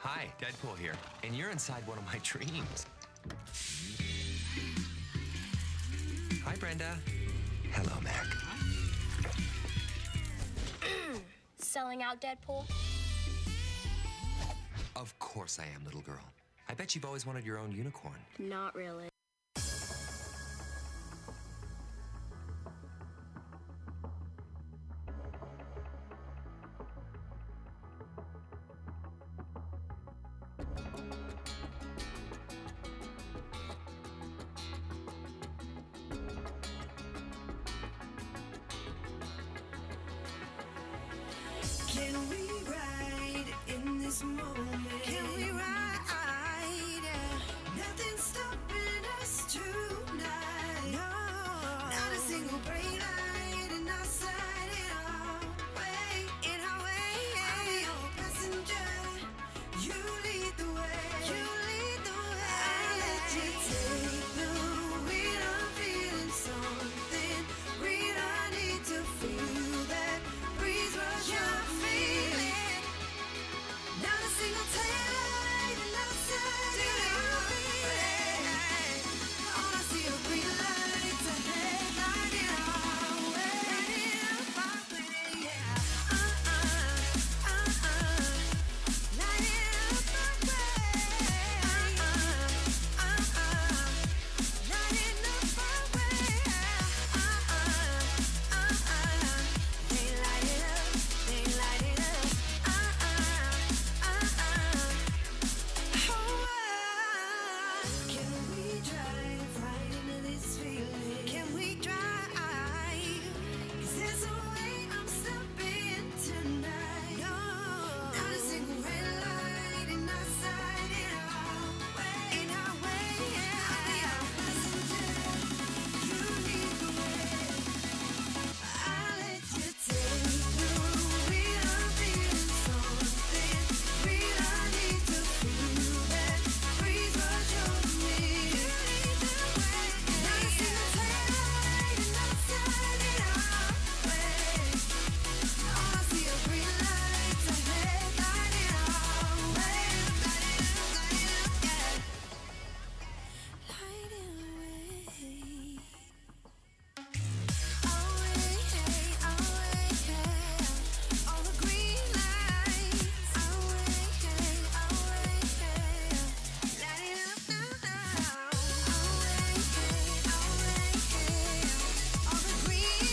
Hi, Deadpool here, and you're inside one of my dreams. Hi, Brenda. Hello, Mac. Selling out, Deadpool? Of course I am, little girl. I bet you've always wanted your own unicorn. Not really. Can we ride in this moment? Can we ride? Nothing's stopping us tonight. No, not a single brake light in our sight. In our way, I'll be your passenger. You lead the way. You lead the way. I'll let you take the wheel. I'm feeling something real. I need to feel that breeze rush your feeling. Not a single taillight in our sight. All I see are green lights ahead, lighting our way. Lighting up our way, yeah. Lighting up our way. Lighting up our way. They light it up, they light it up. Can we drive right into this feeling? Can we drive? 'Cause there's a way I'm stepping tonight. No, not a single red light in our sight. In our way, yeah. I'll be your passenger. You lead the way. I'll let you take the wheel. I'm feeling something real. I need to feel that breeze rush over me. You lead the way. Not a single taillight in our sight. In our way. All I see are green lights ahead, lighting our way. Lighting up, yeah. Lighting away. All the green lights. Lighting up now. All the green lights.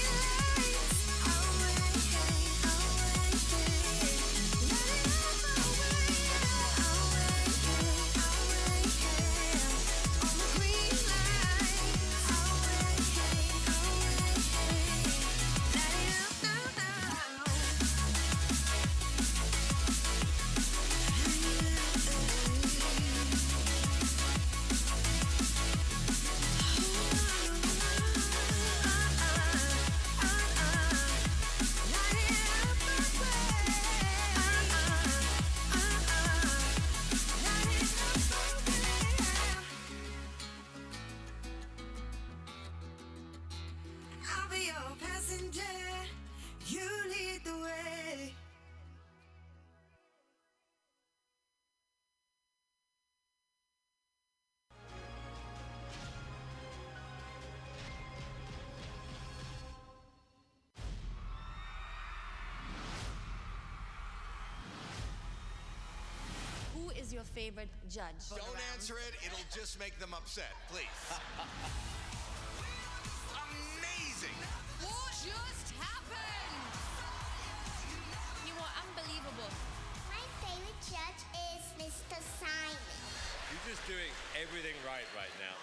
I'll be your passenger. You lead the way. Who is your favorite judge? Don't answer it. It'll just make them upset. Please. Amazing. What just happened? You are unbelievable. My favorite judge is Mr. Simon. You're just doing everything right now.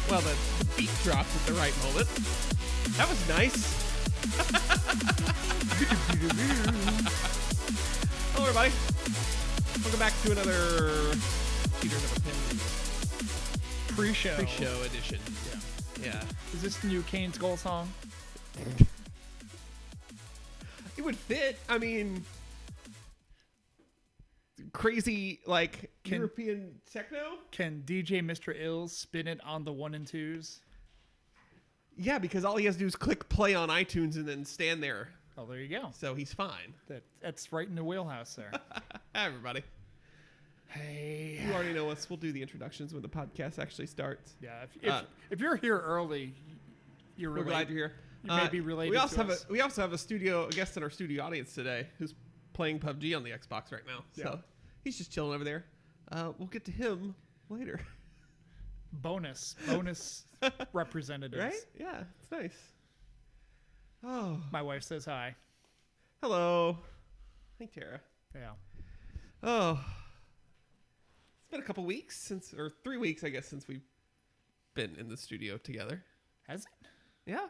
Well, the beat dropped at the right moment. That was nice. Hello, everybody. Welcome back to another Peter Never Pin Pre-show edition. Yeah. Is this the new Kane's Goal song? It would fit. I mean, crazy, like, European techno? Can DJ Mr. Ills spin it on the 1 and 2s? Yeah, because all he has to do is click play on iTunes and then stand there. Oh, there you go. So he's fine. That's right in the wheelhouse there. Hi, everybody. Hey. You already know us. We'll do the introductions when the podcast actually starts. Yeah, if you're here early, you're We're glad you're here. You may be related we also to have us. we also have a guest in our studio audience today who's playing PUBG on the Xbox right now. Yeah. So he's just chilling over there. We'll get to him later. Bonus representatives. Right? Yeah, it's nice. Oh, My wife says hi. hello. Hi, Tara. Yeah. Oh, it's been a couple weeks or 3 weeks, I guess, since we've been in the studio together. Has it? Yeah,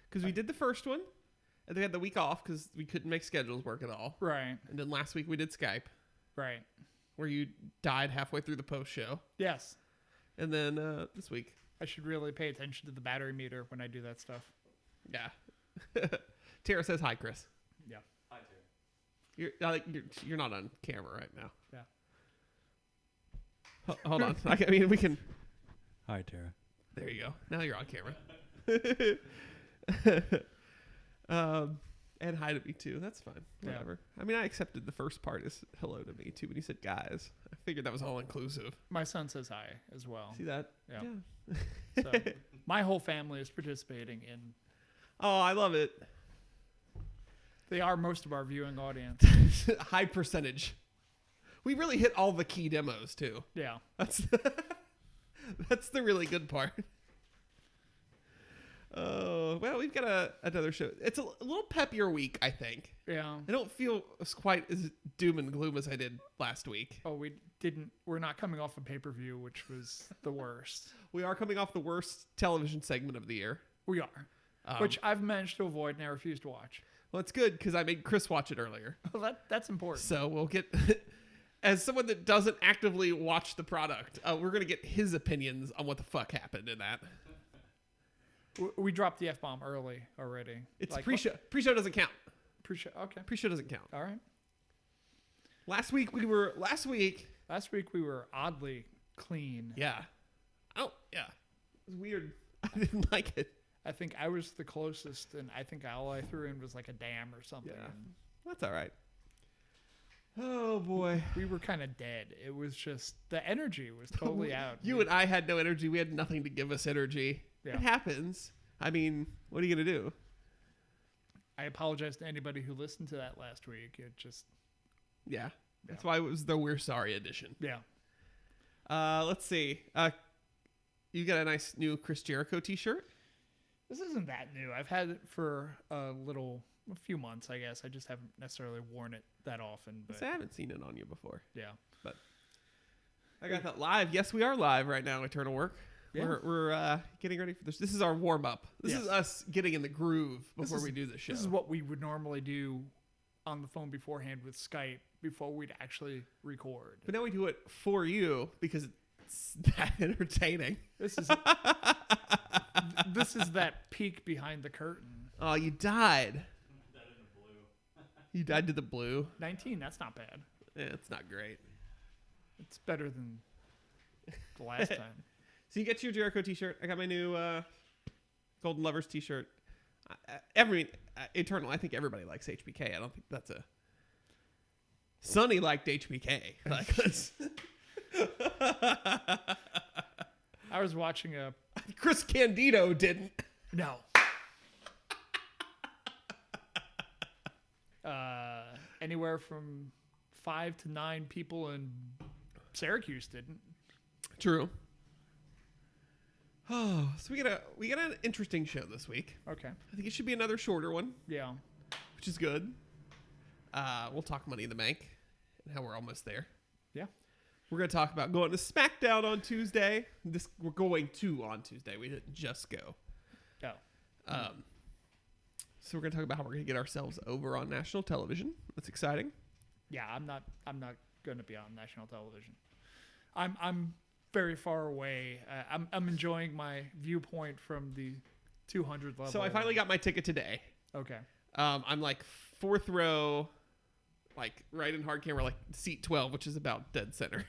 because we did the first one, and we had the week off because we couldn't make schedules work at all. Right. And then last week we did Skype, Right. where you died halfway through the post show. Yes. And then this week, I should really pay attention to the battery meter when I do that stuff. yeah. Tara says hi, Chris. Yeah. You're not on camera right now. Yeah. Hold on. I mean, we can. Hi, Tara. There you go. Now you're on camera. And hi to me too. That's fine. Yeah. Whatever. I mean, I accepted the first part as hello to me too when you said guys. I figured that was all inclusive. My son says hi as well. See that? Yeah. So my whole family is participating in. Oh, I love it. They are most of our viewing audience. High percentage. We really hit all the key demos too. Yeah. That's the really good part. Oh, well, we've got another show. It's a little peppier week, I think. Yeah. I don't feel as quite as doom and gloom as I did last week. Oh, we're not coming off a pay-per-view, which was the worst. We are coming off the worst television segment of the year. We are. Which I've managed to avoid and I refuse to watch. Well, it's good because I made Chris watch it earlier. Well, that's important. So we'll get, as someone that doesn't actively watch the product, we're going to get his opinions on what the fuck happened in that. We dropped the F-bomb early already. It's Like, pre-show. Pre-show doesn't count. Pre-show. Okay. Pre-show doesn't count. All right. Last week we were oddly clean. Yeah. Oh, yeah. It was weird. I didn't like it. I think I was the closest, and I think all I threw in was like a dam or something. Yeah. And That's all right. Oh, boy. we were kind of dead. It was just, the energy was totally out. You and I had no energy. We had nothing to give us energy. Yeah. It happens. I mean, what are you going to do? I apologize to anybody who listened to that last week. It just, Yeah. That's why it was the We're Sorry edition. yeah. Let's see. You got a nice new Chris Jericho t-shirt? This isn't that new. I've had it for a few months, I guess. I just haven't necessarily worn it that often. But I haven't seen it on you before. yeah. But I got that live. Yes, we are live right now, Eternal Work. Yeah. We're getting ready for this. This is our warm-up. This Yes. is us getting in the groove before we do the show. This is what we would normally do on the phone beforehand with Skype before we'd actually record. But now we do it for you because it's that entertaining. This is this is that peek behind the curtain. Oh, you died. You died to the blue. 19, that's not bad. Yeah, it's not great. It's better than the last time. So you get your Jericho t-shirt. I got my new Golden Lovers t-shirt. Eternal. I think everybody likes HBK. I don't think that's a. Sonny liked HBK. Like, I was watching a Chris Candido didn't. no. Anywhere from 5 to 9 people in Syracuse didn't. True. Oh, so we got an interesting show this week. Okay. I think it should be another shorter one, Yeah. which is good. We'll talk Money in the Bank and how we're almost there. Yeah. We're going to talk about going to SmackDown on Tuesday. We're going to on Tuesday. We didn't just go. Oh. So we're going to talk about how we're going to get ourselves over on national television. That's exciting. Yeah, I'm not going to be on national television. I'm very far away. I'm enjoying my viewpoint from the 200 level. So I finally got my ticket today. Okay. I'm like 4th row, like right in hard camera, like seat 12, which is about dead center.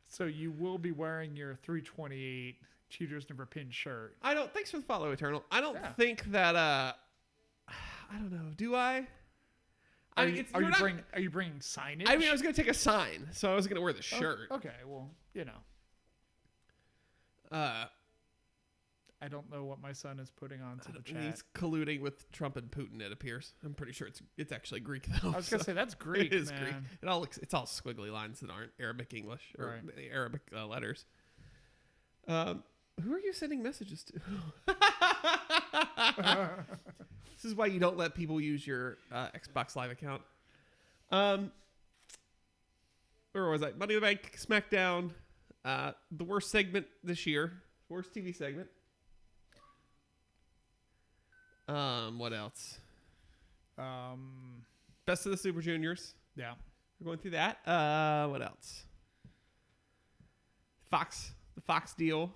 So you will be wearing your 328 Cheaters Never Pin shirt. Thanks for the follow, Eternal. I don't Yeah. think that, I don't know. Do I? Are you bringing signage? I mean, I was going to take a sign, so I was going to wear the shirt. Okay, well, you know. I don't know what my son is putting onto the chat. He's colluding with Trump and Putin, it appears. I'm pretty sure it's actually Greek, though. I was going to say, that's Greek, It is man. Greek. It's all squiggly lines that aren't Arabic English or Right. Arabic letters. Who are you sending messages to? This is why you don't let people use your Xbox Live account. Where was I? Money in the Bank, SmackDown, the worst segment this year, worst TV segment. What else? Best of the Super Juniors. Yeah. We're going through that. What else? The Fox deal.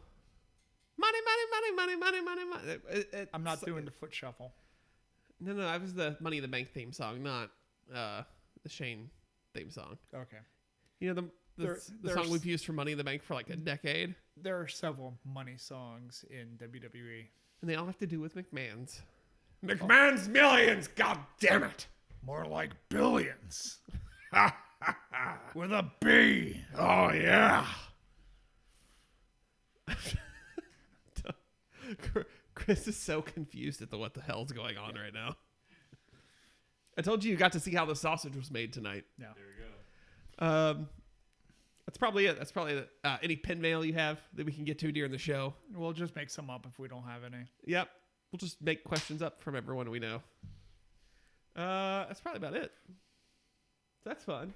Money. I'm not doing the foot shuffle. No, that was the Money in the Bank theme song, not the Shane theme song. Okay. You know the song we've used for Money in the Bank for like a decade, There are several money songs in WWE. and they all have to do with McMahon's. McMahon's Millions. God damn it! More like billions. With a B. Oh yeah. Chris is so confused at what the hell's going on right now. I told you got to see how the sausage was made tonight. Yeah. There we go. That's probably it. That's probably any pin mail you have that we can get to during the show. We'll just make some up if we don't have any. Yep. We'll just make questions up from everyone we know. That's probably about it. That's fun.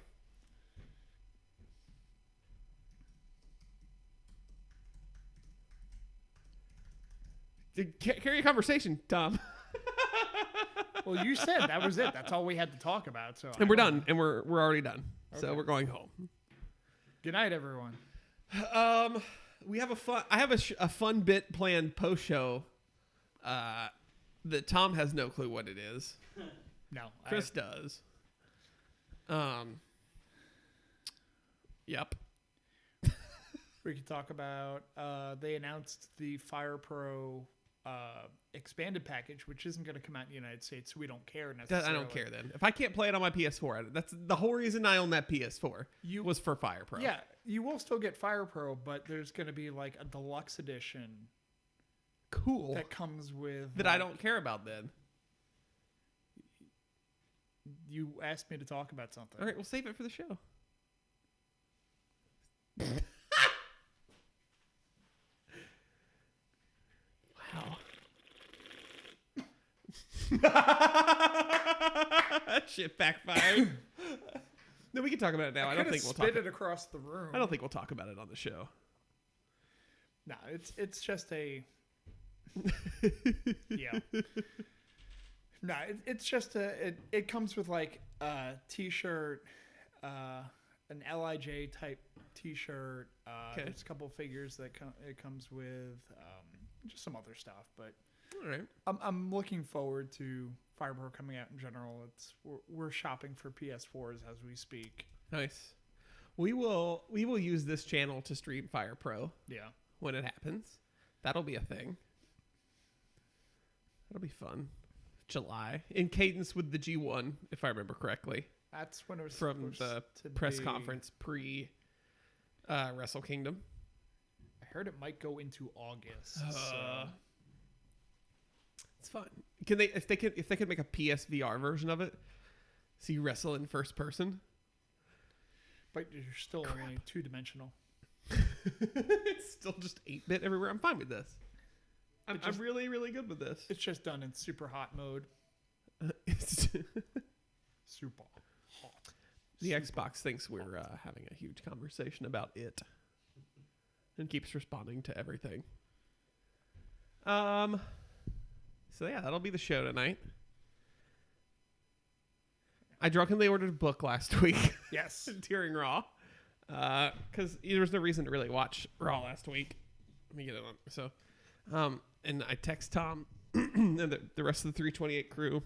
Carry a conversation, Tom. Well, you said that was it. That's all we had to talk about. So And we're done. And we're already done. So Okay. we're going home. Good night, everyone. We have I have a fun bit planned post show. That Tom has no clue what it is. No, Chris does. Yep. we could talk about. They announced the Fire Pro expanded package, which isn't going to come out in the United States, so we don't care necessarily. I don't care then. If I can't play it on my PS4, that's the whole reason I own that PS4. Was for Fire Pro. Yeah, you will still get Fire Pro, but there's going to be like a deluxe edition. Cool. That comes with that I don't care about then. You asked me to talk about something. All right, we'll save it for the show. Wow. That shit backfired. No, we can talk about it now. I don't think we'll talk. Spit it across the room. I don't think we'll talk about it on the show. No, it's just a. Yeah. No, it's just it comes with like a T-shirt, an LIJ type T-shirt. Okay. There's a couple figures that it comes with, just some other stuff. But All right. I'm looking forward to Fire Pro coming out in general. We're shopping for PS4s as we speak. Nice. We will use this channel to stream Fire Pro. Yeah. When it happens. That'll be a thing. That'll be fun. July. In cadence with the G1, if I remember correctly. That's when it was From the supposed to press be. conference pre Wrestle Kingdom. I heard it might go into August. So. It's fun. Can they if they could make a PSVR version of it, so you wrestle in first person? But you're still only 2-dimensional. It's still just 8-bit everywhere. I'm fine with this. I'm really, really good with this. It's just done in super hot mode. It's- Super hot. the Xbox thinks we're having a huge conversation about it, and keeps responding to everything. So yeah, that'll be the show tonight. I drunkenly ordered a book last week. Yes. During Raw, because there was no reason to really watch Raw last week. Let me get it on. So, and I text Tom and the rest of the 328 crew.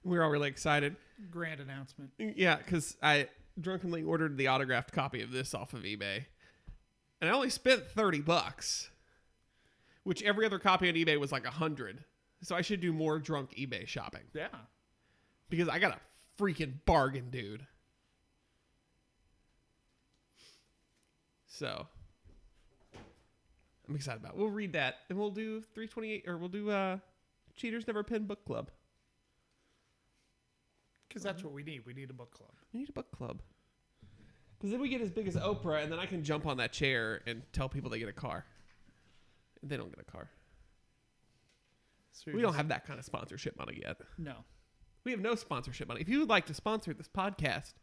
We were all really excited. Grand announcement. Yeah, because I drunkenly ordered the autographed copy of this off of eBay, and I only spent $30, which every other copy on eBay was like $100. So I should do more drunk eBay shopping. Yeah. Because I got a freaking bargain, dude. So I'm excited about it. We'll read that, and we'll do 328, or we'll do Cheaters Never Pin Book Club. Because that's what we need. We need a book club. We need a book club. Because then we get as big as Oprah, and then I can jump on that chair and tell people they get a car. And they don't get a car. So We don't have that kind of sponsorship money yet. No. We have no sponsorship money. If you would like to sponsor this podcast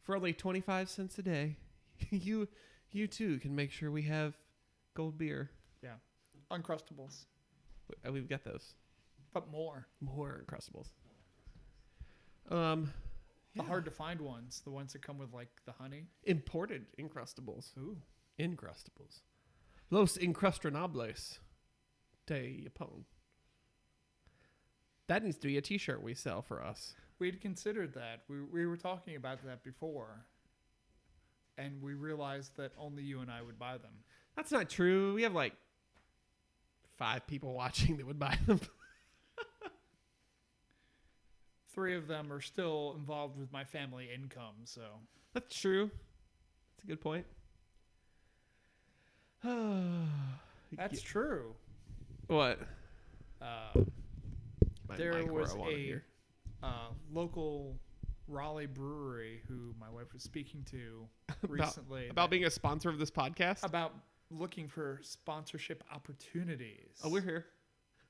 for only 25 cents a day, you too can make sure we have gold beer. Yeah. Uncrustables. We've got those. But more. More Uncrustables. The hard to find ones. The ones that come with like the honey. Imported Incrustables. Ooh. Incrustables. Los Incrustranables de Japón. That needs to be a t-shirt we sell for us. We'd considered that. We were talking about that before. And we realized that only you and I would buy them. That's not true. We have like 5 people watching that would buy them. 3 of them are still involved with my family income, so. That's true. That's a good point. That's true. What? My There mic where was I want it a here. local Raleigh brewery who my wife was speaking to recently about being a sponsor of this podcast. about looking for sponsorship opportunities. Oh, we're here.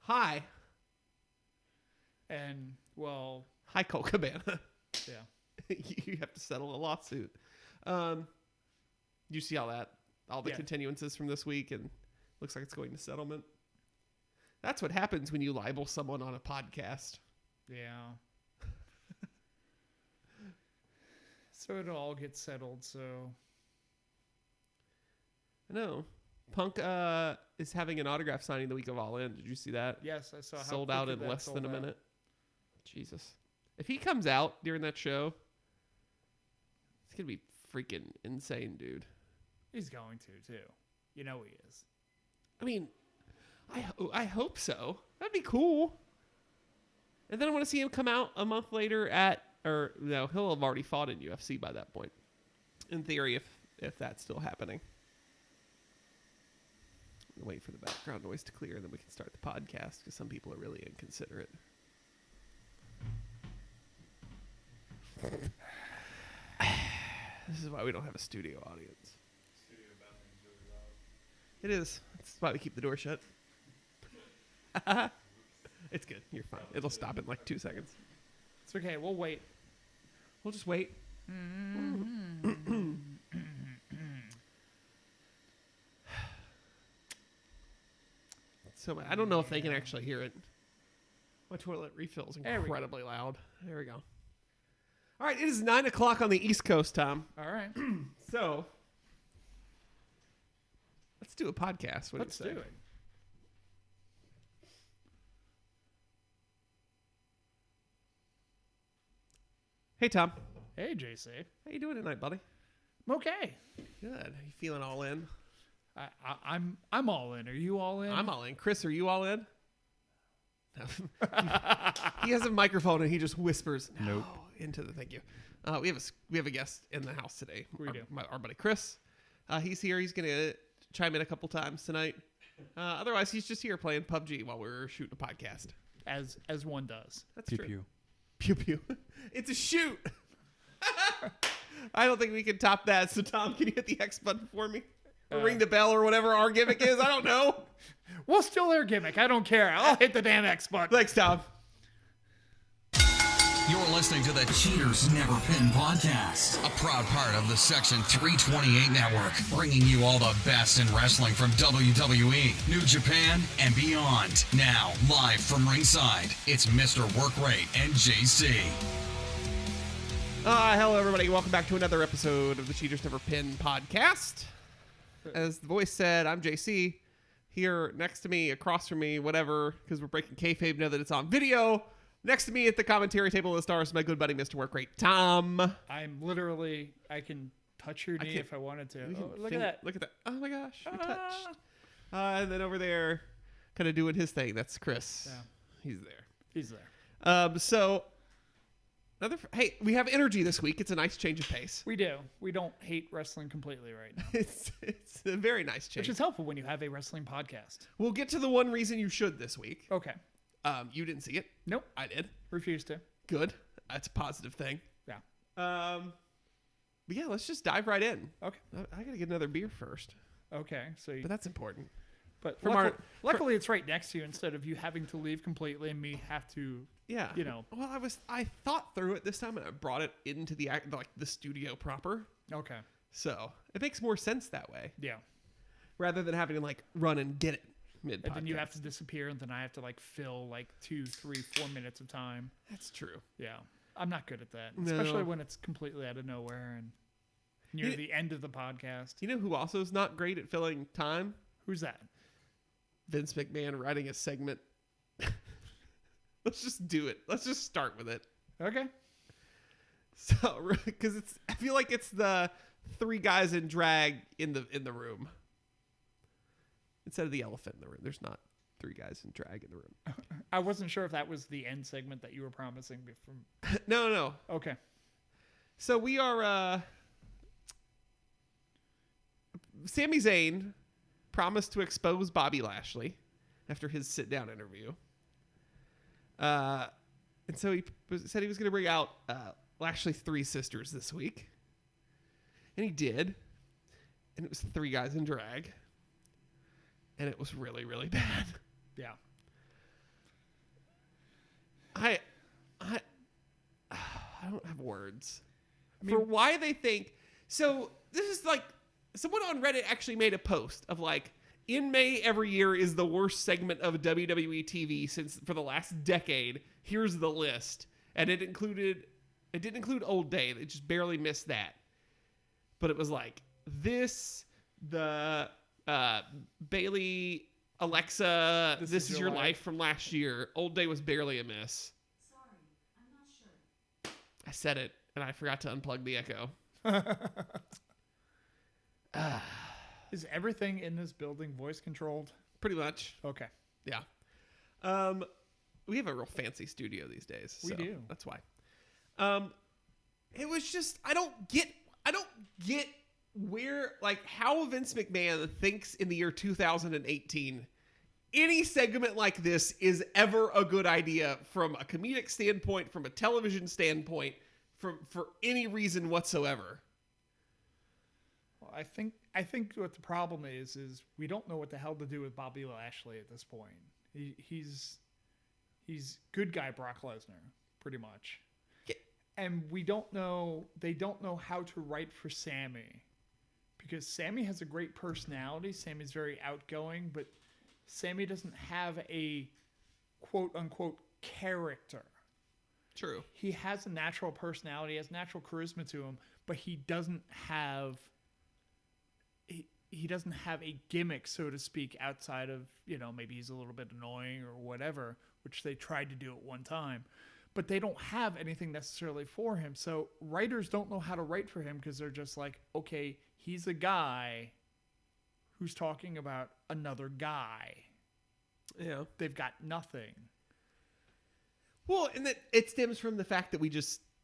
Hi. And well, Hi, Colt Cabana. yeah. You have to settle a lawsuit. You see all that? All the Yeah. continuances from this week, and looks like it's going to settlement. That's what happens when you libel someone on a podcast. Yeah. So it'll all get settled, so I know. Punk is having an autograph signing the week of All In. Did you see that? yes, I saw how Sold out quickly in that less sold than a out. minute. Jesus. If he comes out during that show, it's going to be freaking insane, dude. He's going to too. You know he is. I mean, I hope so. That'd be cool. And then I want to see him come out a month later or no, he'll have already fought in UFC by that point. In theory, if that's still happening. Wait for the background noise to clear, and then we can start the podcast because some people are really inconsiderate. This is why we don't have a studio audience. It is. That's why we keep the door shut. It's good. You're fine. It'll stop in like 2 seconds. It's okay. We'll wait. We'll just wait. So I don't know if they can actually hear it. My toilet refill is There we go. incredibly loud. There we go. All right, it is 9 o'clock on the East Coast, Tom. All right. So let's do a podcast. What Let's do you do say? it. Hey, Tom. Hey, JC. How you doing tonight, buddy? I'm okay. Good. You feeling all in? I'm all in. Are you all in? I'm all in. Chris, are you all in? He has a microphone and he just whispers no Nope. into the thank you. We have a guest in the house today. We do. Our buddy Chris. He's here. He's gonna chime in a couple times tonight. Otherwise, he's just here playing PUBG while we're shooting a podcast. As one does. That's true. Pew pew. It's a shoot. I don't think we can top that. So Tom, can you hit the X button for me? Or ring the bell or whatever our gimmick is. I don't know. We'll steal their gimmick. I don't care. I'll hit the damn X button. Thanks, Tom. You're listening to the Cheaters Never Pin podcast, a proud part of the Section 328 network, bringing you all the best in wrestling from WWE, New Japan, and beyond. Now, live from ringside, it's Mr. Workrate and JC. Hello, everybody. Welcome back to another episode of the Cheaters Never Pin podcast. As the voice said, I'm JC. Here next to me, across from me, whatever, because we're breaking kayfabe now that it's on video. Next to me at the commentary table of the stars, my good buddy, Mr. Workrate, Tom. I'm literally, I can touch your knee if I wanted to. Oh, look at that. Look at that. Oh my gosh, we touched. And then over there, kind of doing his thing, that's Chris. Yeah. He's there. He's there. So, hey, we have energy this week. It's a nice change of pace. We do. We don't hate wrestling completely right now. It's a very nice change. Which is helpful when you have a wrestling podcast. We'll get to the one reason you should this week. Okay. You didn't see it. Nope. I did. Refused to. Good. That's a positive thing. Yeah. But yeah, let's just dive right in. Okay. I gotta get another beer first. Okay. So, But that's important. but from luckily it's right next to you instead of you having to leave completely and me have to. Yeah. You know. Well, I thought through it this time and I brought it into the studio proper. Okay. So it makes more sense that way Yeah. rather than having to run and get it mid. And then you have to disappear, and then I have to fill 2, 3, 4 minutes of time. That's true. Yeah, I'm not good at that, No. especially when it's completely out of nowhere and near the end of the podcast. You know who also is not great at filling time? Who's that? Vince McMahon writing a segment. Let's just do it. Let's just start with it. Okay. So, because I feel like it's the three guys in drag in the room instead of the elephant in the room. There's not three guys in drag in the room. I wasn't sure if that was the end segment that you were promising me from. No. Okay. So we are. Sami Zayn promised to expose Bobby Lashley after his sit-down interview. And so he said he was going to bring out Lashley's three sisters this week. And he did. And it was three guys in drag. And it was really, really bad. Yeah. I don't have words for why they think. So this is someone on Reddit actually made a post of in May every year is the worst segment of WWE TV for the last decade. Here's the list. And it didn't include Old Day. They just barely missed that. But it was the Bailey, Alexa, This Is Your Life from last year. Old Day was barely a miss. Sorry, I'm not sure. I said it, and I forgot to unplug the echo. Is everything in this building voice controlled? Pretty much. Okay. Yeah. We have a real fancy studio these days. We do. That's why. It was just I don't get where how Vince McMahon thinks in the year 2018 any segment like this is ever a good idea from a comedic standpoint, from a television standpoint, for any reason whatsoever. Well, I think what the problem is we don't know what the hell to do with Bobby Lashley at this point. He's good guy Brock Lesnar, pretty much. Yeah. And they don't know how to write for Sammy. Because Sammy has a great personality. Sammy's very outgoing, but Sammy doesn't have a quote-unquote character. True. He has a natural personality, he has natural charisma to him, but he doesn't have a gimmick, so to speak, outside of, maybe he's a little bit annoying or whatever, which they tried to do at one time. But they don't have anything necessarily for him. So writers don't know how to write for him because they're just okay, he's a guy who's talking about another guy. Yeah. They've got nothing. Well, and that it stems from the fact that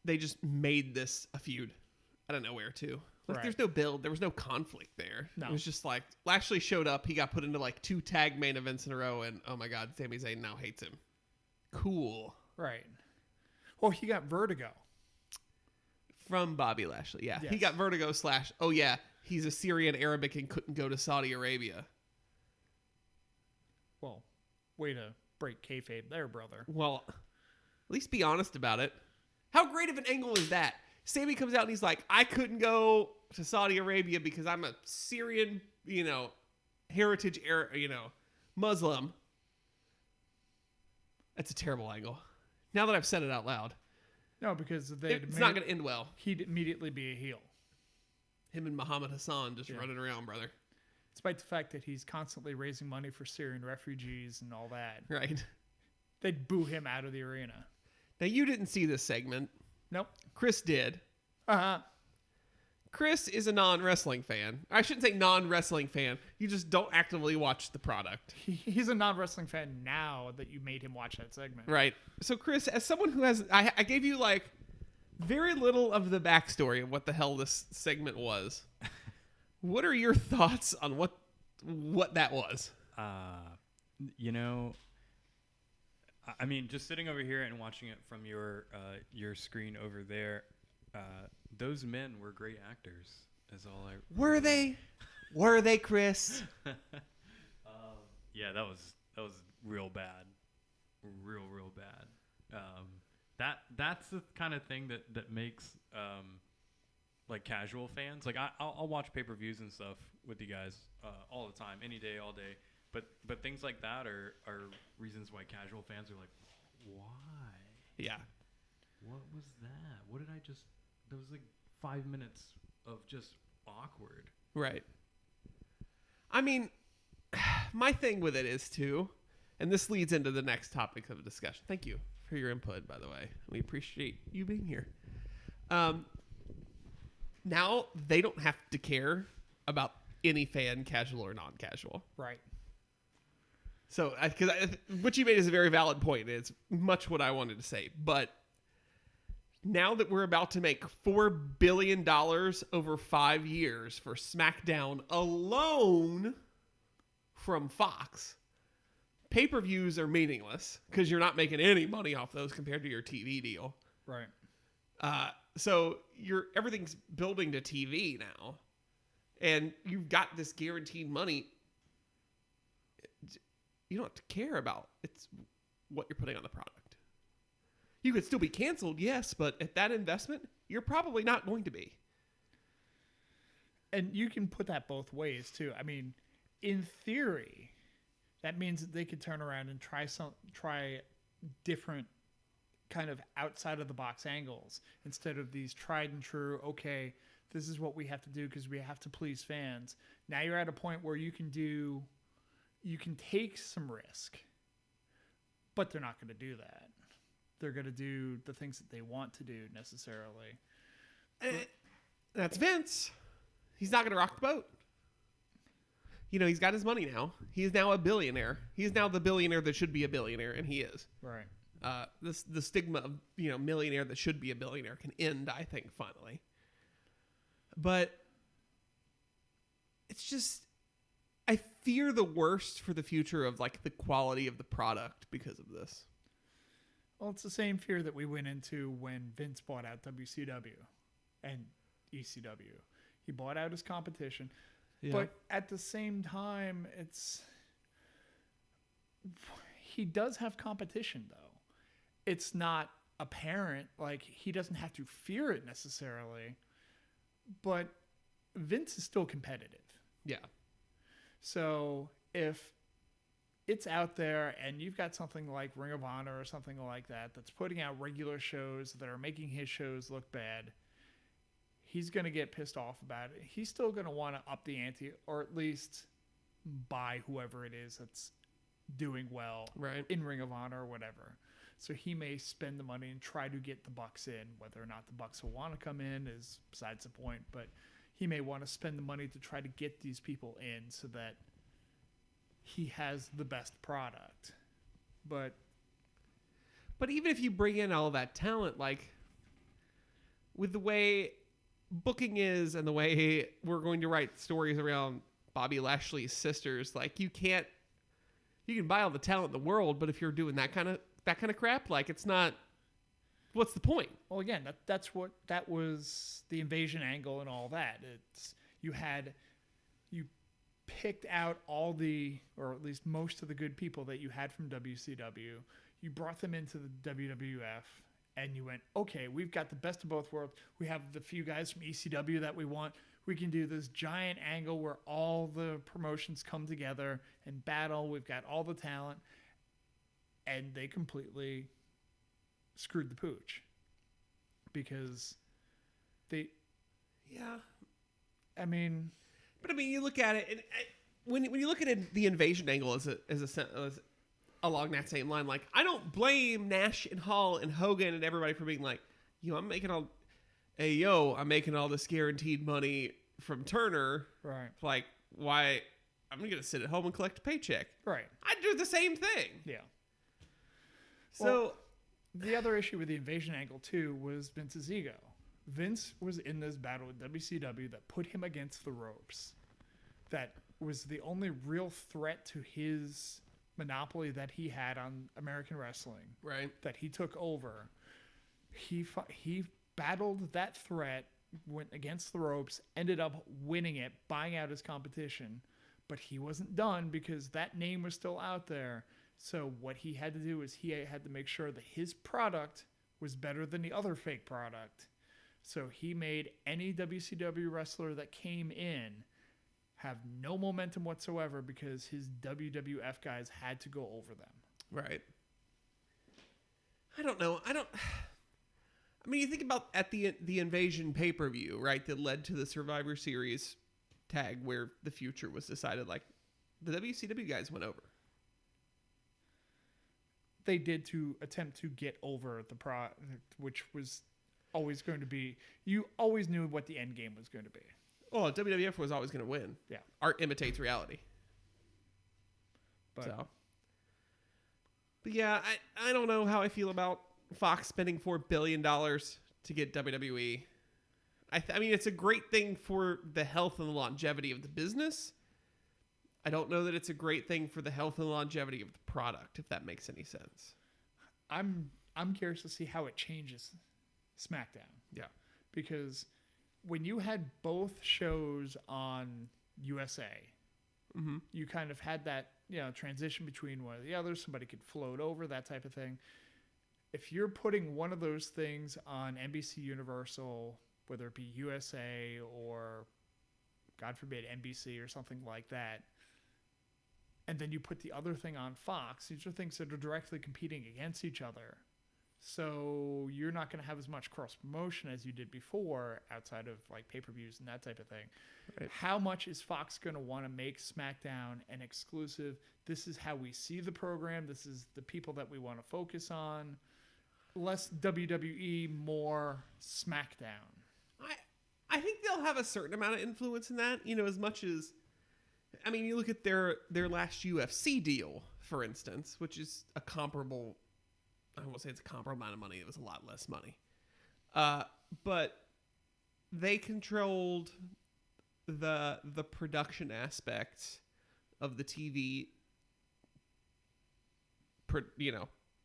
they just made this a feud out of nowhere too. Like Right. there's no build, there was no conflict there. No. It was just like Lashley showed up, he got put into like 2 tag main events in a row, and oh my god, Sami Zayn now hates him. Cool. Right. Well, he got vertigo. From Bobby Lashley, yeah. He Yes. got vertigo / oh yeah, he's a Syrian Arabic and couldn't go to Saudi Arabia. Well, way to break kayfabe there, brother. Well, at least be honest about it. How great of an angle is that? Sammy comes out and he's like, I couldn't go to Saudi Arabia because I'm a Syrian, heritage, Muslim. That's a terrible angle. Now that I've said it out loud. No, because It's not going to end well. He'd immediately be a heel. Him and Muhammad Hassan just running around, brother. Despite the fact that he's constantly raising money for Syrian refugees and all that. Right. They'd boo him out of the arena. Now, you didn't see this segment. Nope. Chris did. Uh-huh. Chris is a non-wrestling fan. I shouldn't say non-wrestling fan. You just don't actively watch the product. He's a non-wrestling fan now that you made him watch that segment. Right. So, Chris, as someone who has... I gave you, like, very little of the backstory of what the hell this segment was. What are your thoughts on what that was? I mean, just sitting over here and watching it from your screen over there, those men were great actors. Is all I Were they? Were they, Chris? Yeah, that was real bad, real bad. That's the kind of thing that makes like casual fans. Like I'll watch pay-per-views and stuff with you guys all the time, any day, all day. But things like that are reasons why casual fans are like, why? Yeah. What was that? What did I just? That was like 5 minutes of just awkward. Right. I mean, my thing with it is too, and this leads into the next topic of discussion. Thank you for your input, by the way. We appreciate you being here. Now they don't have to care about any fan, casual or non-casual. Right. So, because what you made is a very valid point. It's much what I wanted to say. But now that we're about to make $4 billion over 5 years for SmackDown alone from Fox, pay-per-views are meaningless because you're not making any money off those compared to your TV deal. Right. So everything's building to TV now, and you've got this guaranteed money. You don't have to care about what you're putting on the product. You could still be canceled, yes, but at that investment, you're probably not going to be. And you can put that both ways too. I mean, in theory, that means that they could turn around and try different kind of outside of the box angles instead of these tried and true, okay, this is what we have to do because we have to please fans. Now you're at a point where you can take some risk, but they're not going to do that. They're going to do the things that they want to do necessarily. That's Vince. He's not going to rock the boat. He's got his money now. He is now a billionaire. He is now the billionaire that should be a billionaire, and he is. Right. The stigma of millionaire that should be a billionaire can end, I think, finally. But it's just, I fear the worst for the future of like the quality of the product because of this. Well, it's the same fear that we went into when Vince bought out WCW and ECW. He bought out his competition. Yeah. But at the same time, he does have competition, though. It's not apparent. Like, he doesn't have to fear it necessarily. But Vince is still competitive. Yeah. So if it's out there and you've got something like Ring of Honor or something like that that's putting out regular shows that are making his shows look bad, he's going to get pissed off about it. He's still going to want to up the ante or at least buy whoever it is that's doing well in Ring of Honor or whatever. So he may spend the money and try to get the Bucks in. Whether or not the Bucks will want to come in is besides the point, but he may want to spend the money to try to get these people in so that he has the best product. But But even if you bring in all that talent, like with the way booking is and the way we're going to write stories around Bobby Lashley's sisters, like you can buy all the talent in the world, but if you're doing that kind of crap, like it's not. What's the point? Well, again, that was the invasion angle and all that. You picked out all the, or at least most of the good people that you had from WCW. You brought them into the WWF, and you went, okay, we've got the best of both worlds. We have the few guys from ECW that we want. We can do this giant angle where all the promotions come together and battle. We've got all the talent, and they completely screwed the pooch because I mean, you look at it, and when you look at it, the invasion angle as along that same line, like I don't blame Nash and Hall and Hogan and everybody for being like, I'm making all this guaranteed money from Turner, right? Like, why? I'm gonna sit at home and collect a paycheck, right? I'd do the same thing, yeah. So. Well, the other issue with the invasion angle, too, was Vince's ego. Vince was in this battle with WCW that put him against the ropes. That was the only real threat to his monopoly that he had on American wrestling. Right. That he took over. He battled that threat, went against the ropes, ended up winning it, buying out his competition. But he wasn't done because that name was still out there. So what he had to do is he had to make sure that his product was better than the other fake product. So he made any WCW wrestler that came in have no momentum whatsoever because his WWF guys had to go over them. Right. I don't know. You think about at the Invasion pay-per-view, right, that led to the Survivor Series tag where the future was decided, like the WCW guys went over. They did to attempt to get over the product, which was always going to be, you always knew what the end game was going to be. Well, WWF was always going to win. Yeah. Art imitates reality. But yeah, I don't know how I feel about Fox spending $4 billion to get WWE. I mean, it's a great thing for the health and the longevity of the business. I don't know that it's a great thing for the health and longevity of the product, if that makes any sense. I'm curious to see how it changes SmackDown. Yeah. Because when you had both shows on USA, you kind of had that, transition between one or the other. Somebody could float over, that type of thing. If you're putting one of those things on NBC Universal, whether it be USA or, God forbid, NBC or something like that, and then you put the other thing on Fox, these are things that are directly competing against each other. So you're not going to have as much cross promotion as you did before outside of like pay-per-views and that type of thing. Right. How much is Fox going to want to make SmackDown an exclusive? This is how we see the program. This is the people that we want to focus on. Less WWE, more SmackDown. I think they'll have a certain amount of influence in that, as much as, you look at their last UFC deal, for instance, which is a comparable, I won't say it's a comparable amount of money. It was a lot less money. But they controlled the production aspect of the TV,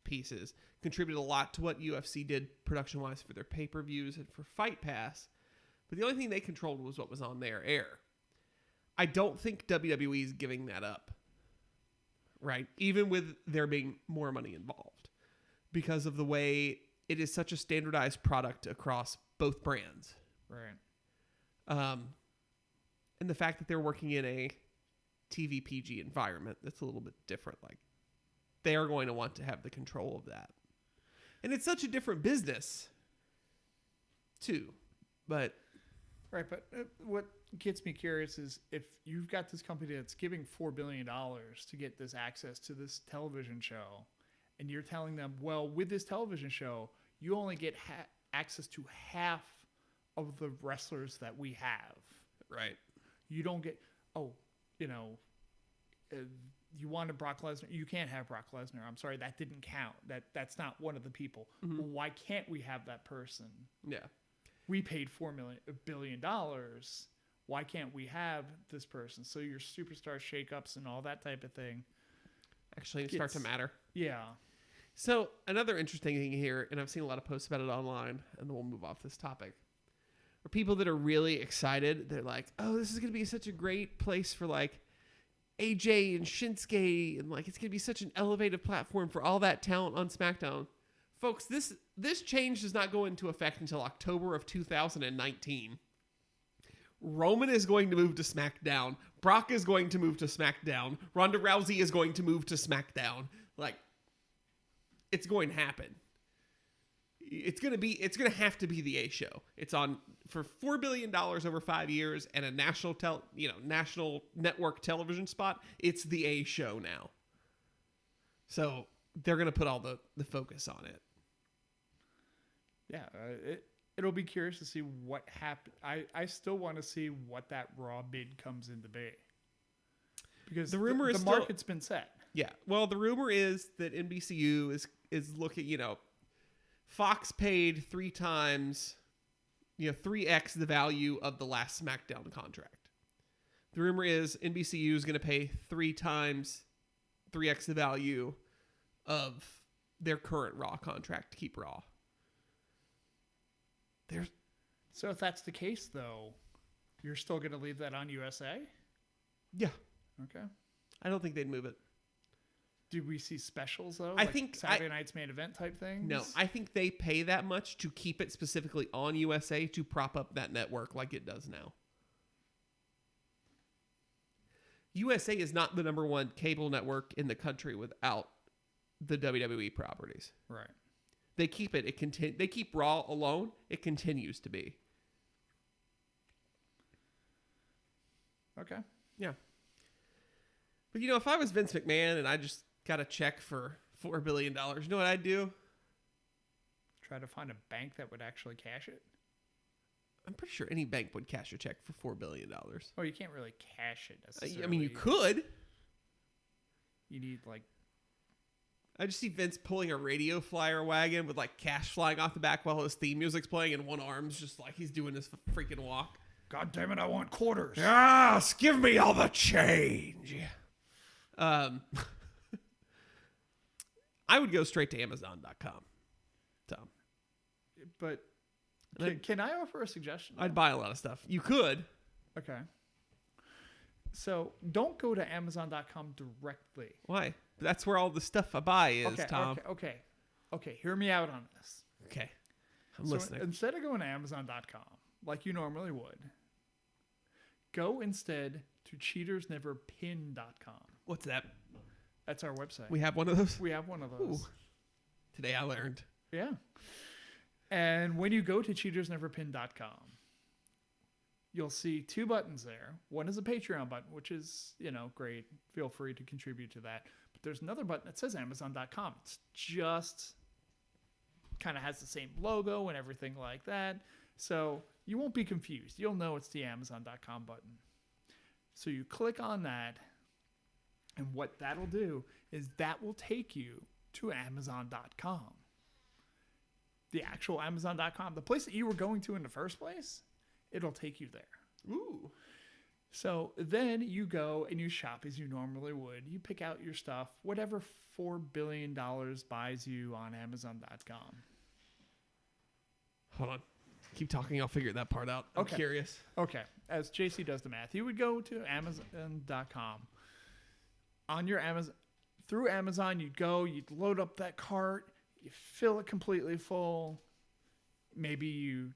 pieces. Contributed a lot to what UFC did production-wise for their pay-per-views and for Fight Pass. But the only thing they controlled was what was on their air. I don't think WWE is giving that up, right? Even with there being more money involved, because of the way it is such a standardized product across both brands. Right. And the fact that they're working in a TV PG environment that's a little bit different, like they are going to want to have the control of that. And it's such a different business, too. But right, but what gets me curious is if you've got this company that's giving $4 billion to get this access to this television show, and you're telling them, well, with this television show, you only get access to half of the wrestlers that we have. Right. You don't get, you wanted Brock Lesnar. You can't have Brock Lesnar. I'm sorry, that didn't count. That's not one of the people. Mhm. Well, why can't we have that person? Yeah. We paid $4 billion. Why can't we have this person? So your superstar shakeups and all that type of thing Actually start to matter. Yeah. So another interesting thing here, and I've seen a lot of posts about it online, and then we'll move off this topic, are people that are really excited. They're like, oh, this is going to be such a great place for like AJ and Shinsuke, and like it's going to be such an elevated platform for all that talent on SmackDown. Folks, this change does not go into effect until October of 2019. Roman is going to move to SmackDown. Brock is going to move to SmackDown. Ronda Rousey is going to move to SmackDown. Like, it's going to happen. It's going to have to be the A show. It's on for $4 billion over 5 years and a national network television spot. It's the A show now. So they're going to put all the focus on it. Yeah, it'll be curious to see what happened. I still want to see what that Raw bid comes into be. Because the rumor is the market's been set. Yeah. Well, the rumor is that NBCU is looking, Fox paid 3 times, 3x the value of the last SmackDown contract. The rumor is NBCU is going to pay 3 times 3x the value of their current Raw contract to keep Raw. So if that's the case, though, you're still going to leave that on USA? Yeah. Okay. I don't think they'd move it. Do we see specials, though? I think Saturday Night's Main Event type things? No, I think they pay that much to keep it specifically on USA to prop up that network like it does now. USA is not the number one cable network in the country without the WWE properties. Right. They keep it. They keep Raw alone. It continues to be. Okay. Yeah. But if I was Vince McMahon and I just got a check for $4 billion, you know what I'd do? Try to find a bank that would actually cash it? I'm pretty sure any bank would cash a check for $4 billion. Oh, you can't really cash it necessarily. I mean, you could. You need I just see Vince pulling a radio flyer wagon with cash flying off the back while his theme music's playing, and one arm's just like he's doing this freaking walk. God damn it, I want quarters. Yes, give me all the change. I would go straight to Amazon.com, Tom. But can I offer a suggestion? I'd buy a lot of stuff. You could. Okay. So don't go to Amazon.com directly. Why? That's where all the stuff I buy is, Tom. Okay. Hear me out on this. Okay. I'm listening. Instead of going to Amazon.com like you normally would, go instead to CheatersNeverPin.com. What's that? That's our website. We have one of those? We have one of those. Ooh. Today I learned. Yeah. And when you go to CheatersNeverPin.com, you'll see 2 buttons there. One is a Patreon button, which is, great. Feel free to contribute to that. But there's another button that says Amazon.com. It's just kind of has the same logo and everything like that. So you won't be confused. You'll know it's the Amazon.com button. So you click on that, and what that'll do is that will take you to Amazon.com. The actual Amazon.com, the place that you were going to in the first place, it'll take you there. Ooh. So then you go and you shop as you normally would. You pick out your stuff, whatever $4 billion buys you on Amazon.com. Hold on. Keep talking. I'll figure that part out. I'm curious. Okay. As JC does the math, you would go to Amazon.com. On your Amazon, through Amazon, you'd load up that cart, you fill it completely full. Maybe you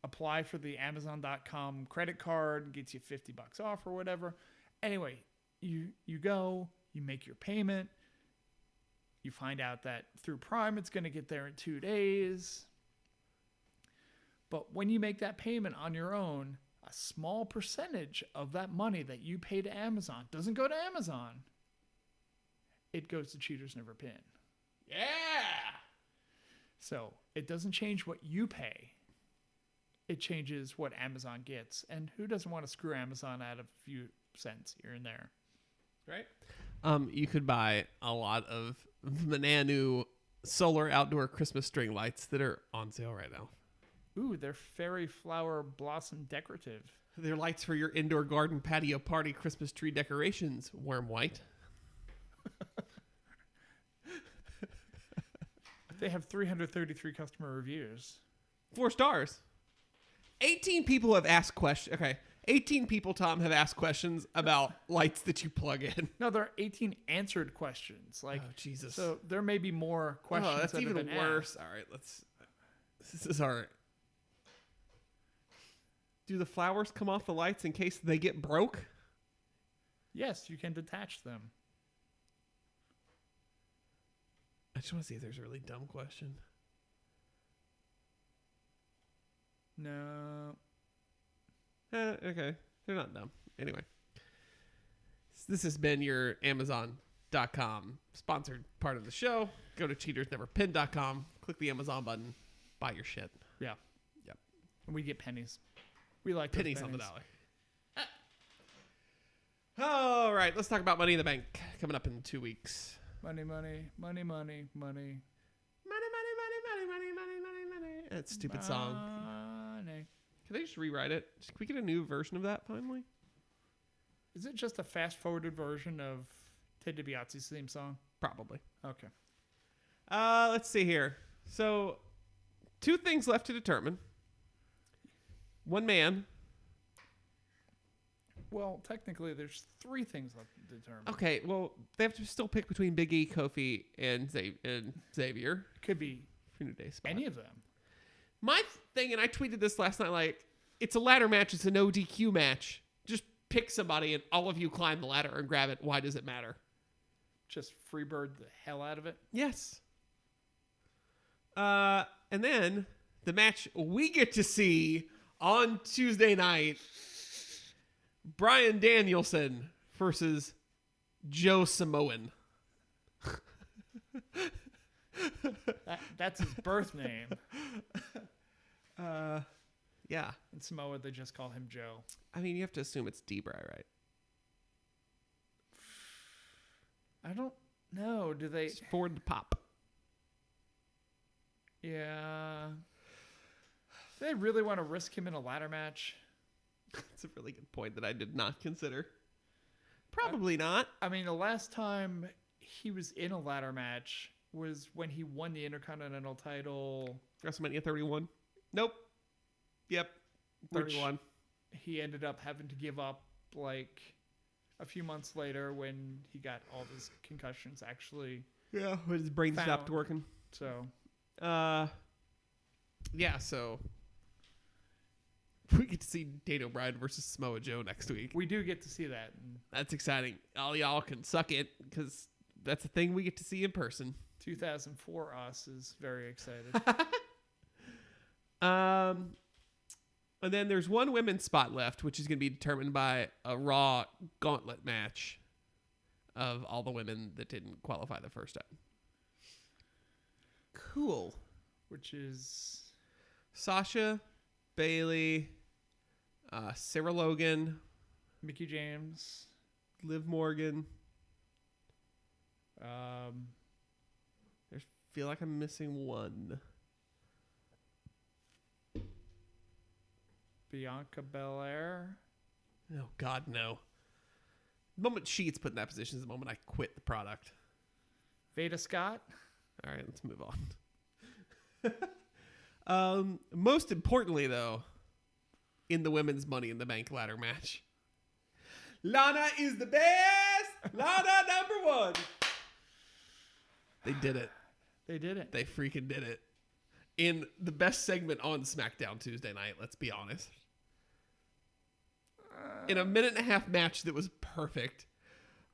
apply for the Amazon.com credit card, gets you $50 off or whatever. Anyway, you go, you make your payment. You find out that through Prime, it's going to get there in 2 days. But when you make that payment on your own, a small percentage of that money that you pay to Amazon doesn't go to Amazon. It goes to Cheaters Never Pin. Yeah. So it doesn't change what you pay. It changes what Amazon gets. And who doesn't want to screw Amazon out of a few cents here and there? Right. You could buy a lot of Mananu solar outdoor Christmas string lights that are on sale right now. Ooh, they're fairy flower blossom decorative. They're lights for your indoor garden, patio, party, Christmas tree decorations. Warm white. They have 333 customer reviews. 4 stars. 18 people have asked questions. Okay. 18 people, Tom, have asked questions about lights that you plug in. No, there are 18 answered questions. Like, oh, Jesus. So there may be more questions. Oh, that's that even have been worse. asked. All right, this is all right. Do the flowers come off the lights in case they get broke? Yes, you can detach them. I just want to see if there's a really dumb question. No. Okay. They're not dumb. Anyway. This has been your Amazon.com sponsored part of the show. Go to cheatersneverpin.com. Click the Amazon button. Buy your shit. Yeah. Yep. And we get pennies. We like those pennies on the dollar. All right. Let's talk about Money in the Bank coming up in 2 weeks. Money, money, money, money, money. That stupid song. Money. Can they just rewrite it? Can we get a new version of that finally? Is it just a fast-forwarded version of Ted DiBiase's theme song? Probably. Okay. Let's see here. So, 2 things left to determine. One man. Well, technically, there's 3 things left to determine. Okay, well, they have to still pick between Big E, Kofi, and Xavier. Could be for New Day spot. any of them. My thing, and I tweeted this last night, like, it's a ladder match. It's a no DQ match. Just pick somebody and all of you climb the ladder and grab it. Why does it matter? Just freebird the hell out of it? Yes. And then the match we get to see on Tuesday night, Bryan Danielson versus Joe Samoan. That's his birth name. Yeah. In Samoa, they just call him Joe. I mean, you have to assume it's D-Bry, right? I don't know. Do they... It's forward to pop. Yeah. Do they really want to risk him in a ladder match? That's a really good point that I did not consider. Probably not. I mean, the last time he was in a ladder match was when he won the Intercontinental title. WrestleMania 31? Nope. Yep. 31. He ended up having to give up like a few months later when he got all of his concussions actually. Yeah, when his brain stopped working. So. Yeah, so we get to see Daniel O'Brien versus Samoa Joe next week. We do get to see that. That's exciting. All y'all can suck it because that's a thing we get to see in person. 2004 us is very excited. And then there's one women's spot left, which is going to be determined by a Raw gauntlet match of all the women that didn't qualify the first time. Cool. Which is Sasha, Bailey, Sarah Logan, Mickie James, Liv Morgan. I feel like I'm missing one. Bianca Belair. Oh, God, no. The moment Sheets put in that position is the moment I quit the product. Veda Scott. All right, let's move on. Most importantly, though, in the women's Money in the Bank ladder match, Lana is the best. Lana #1. They did it. They did it. They freaking did it. In the best segment on SmackDown Tuesday night, let's be honest. In a 1.5-minute match that was perfect,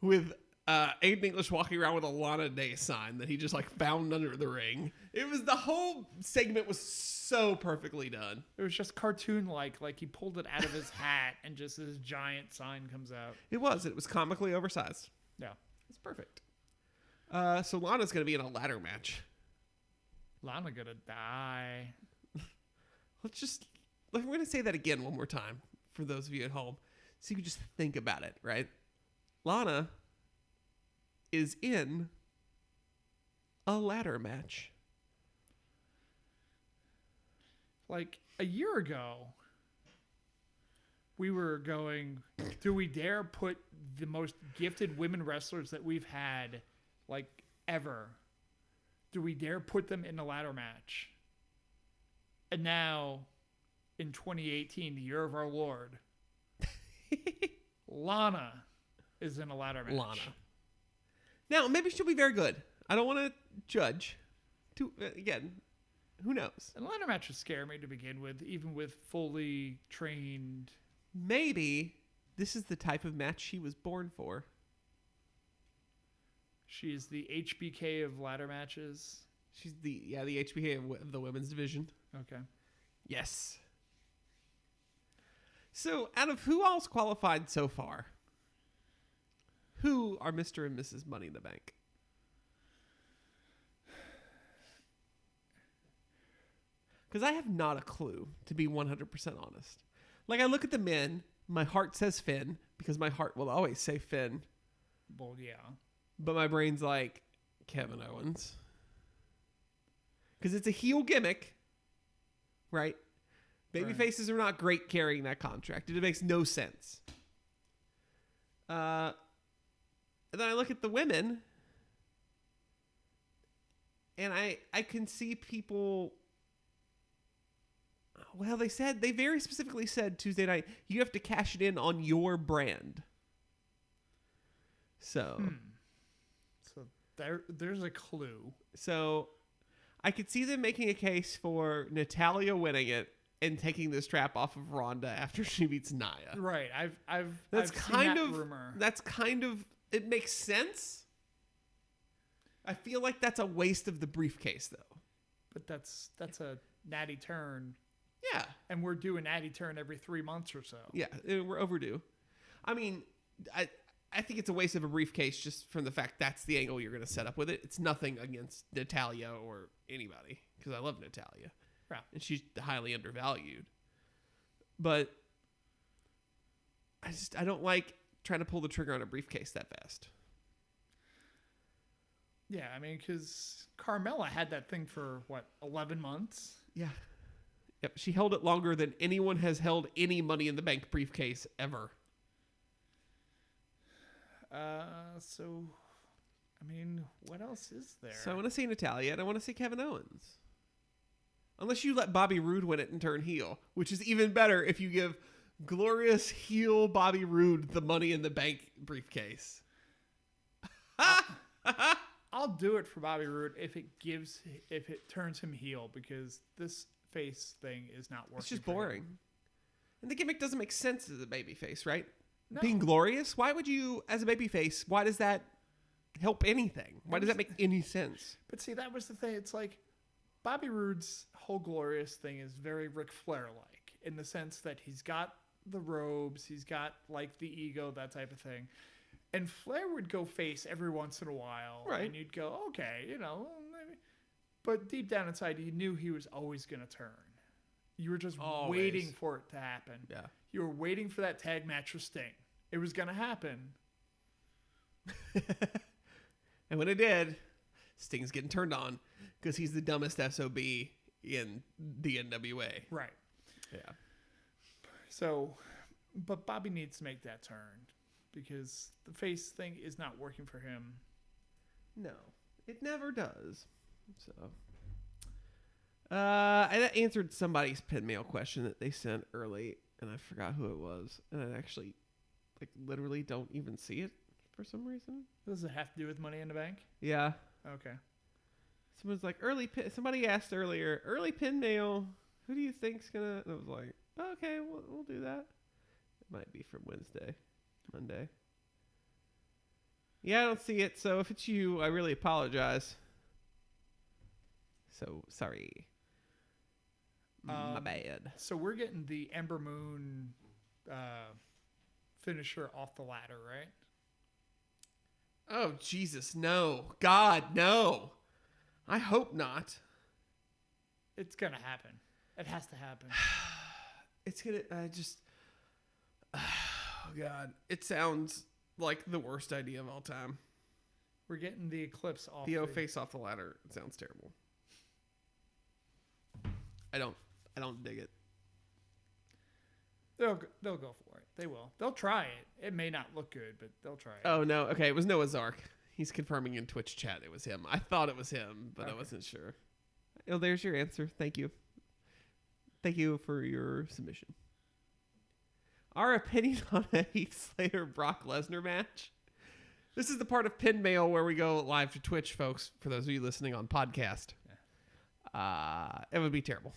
with Aiden English walking around with a Lana Day sign that he just like found under the ring. It was, the whole segment was so perfectly done. It was just cartoon-like he pulled it out of his hat and just this giant sign comes out. It was comically oversized. Yeah. It's perfect. So Lana's going to be in a ladder match. Lana gonna die. We're going to say that again one more time for those of you at home. So you can just think about it, right? Lana is in a ladder match. Like a year ago, we were going, do we dare put the most gifted women wrestlers that we've had, like, ever? Do we dare put them in a ladder match? And now, in 2018, the year of our Lord, Lana is in a ladder match. Lana. Now, maybe she'll be very good. I don't want to judge. Again, who knows? And ladder matches scare me to begin with, even with fully trained. Maybe this is the type of match she was born for. She is the HBK of ladder matches. She's the HBK of the women's division. Okay. Yes. So, out of who else qualified so far? Who are Mr. and Mrs. Money in the Bank? Because I have not a clue, to be 100% honest. Like, I look at the men, my heart says Finn, because my heart will always say Finn. Well, yeah. But my brain's like, Kevin Owens. Because it's a heel gimmick, right? Baby faces are not great carrying that contract. It makes no sense. And then I look at the women, and I can see people. Well, they very specifically said Tuesday night, you have to cash it in on your brand. So, So there's a clue. So I could see them making a case for Natalya winning it and taking the strap off of Ronda after she beats Nia. Right. I've That's seen kind that of rumor. That's kind of it makes sense. I feel like that's a waste of the briefcase though. But that's a natty turn. Yeah. And we're doing natty turn every 3 months or so. Yeah, we're overdue. I mean, I think it's a waste of a briefcase just from the fact that's the angle you're going to set up with it. It's nothing against Natalya or anybody because I love Natalya. Yeah. And she's highly undervalued. But I don't like trying to pull the trigger on a briefcase that fast. Yeah, I mean, because Carmella had that thing for, 11 months? Yeah. Yep, she held it longer than anyone has held any Money in the Bank briefcase ever. So, I mean, what else is there? So I want to see Natalya and I want to see Kevin Owens. Unless you let Bobby Roode win it and turn heel, which is even better if you give glorious heel Bobby Roode the Money in the Bank briefcase. I'll do it for Bobby Roode if it turns him heel, because this face thing is not working. It's just for him. boring. And the gimmick doesn't make sense as a babyface, right? No. Being glorious? Why would you, as a babyface, why does that help anything? Why does that make any sense? But see, that was the thing. It's like Bobby Roode's whole glorious thing is very Ric Flair-like in the sense that he's got the robes, he's got like the ego, that type of thing. And Flair would go face every once in a while, right? And you'd go, okay, maybe. But deep down inside, you knew he was always going to turn. You were just waiting for it to happen. Yeah. You were waiting for that tag match with Sting. It was going to happen. And when it did, Sting's getting turned on because he's the dumbest SOB in the NWA. Right. Yeah. So, but Bobby needs to make that turn because the face thing is not working for him. No, it never does. So, I answered somebody's pin mail question that they sent early, and I forgot who it was, and I actually, literally don't even see it for some reason. Does it have to do with Money in the Bank? Yeah. Okay. Someone's like, somebody asked earlier, early pin mail, who do you think's gonna, and I was like, okay, we'll do that. It might be from Monday. Yeah, I don't see it, so if it's you, I really apologize. So, sorry. My bad. So we're getting the Ember Moon finisher off the ladder, right? Oh, Jesus, no. God, no. I hope not. It's going to happen. It has to happen. It's going to, oh, God. It sounds like the worst idea of all time. We're getting the Eclipse off. Theo face off the ladder. It sounds terrible. I don't dig it. They'll go for it. They will. They'll try it. It may not look good, but they'll try it. Oh no. Okay, it was Noah Zark. He's confirming in Twitch chat it was him. I thought it was him, but I wasn't sure. Oh, there's your answer. Thank you. Thank you for your submission. Our opinion on a Heath Slater Brock Lesnar match. This is the part of Pin Mail where we go live to Twitch, folks. For those of you listening on podcast, it would be terrible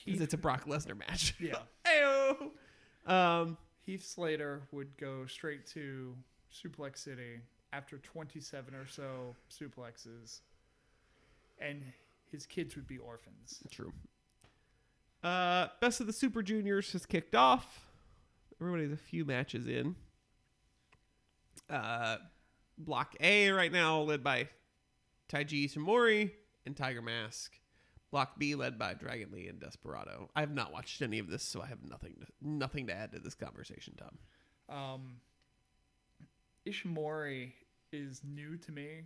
because it's a Brock Lesnar match. Yeah. Ayo. Heath Slater would go straight to Suplex City after 27 or so suplexes, and his kids would be orphans. True. Best of the Super Juniors has kicked off. Everybody's a few matches in. Block A right now led by Taiji Ishimori and Tiger Mask. Block B led by Dragon Lee and Desperado. I have not watched any of this, so I have nothing to add to this conversation, Tom. Ishimori is new to me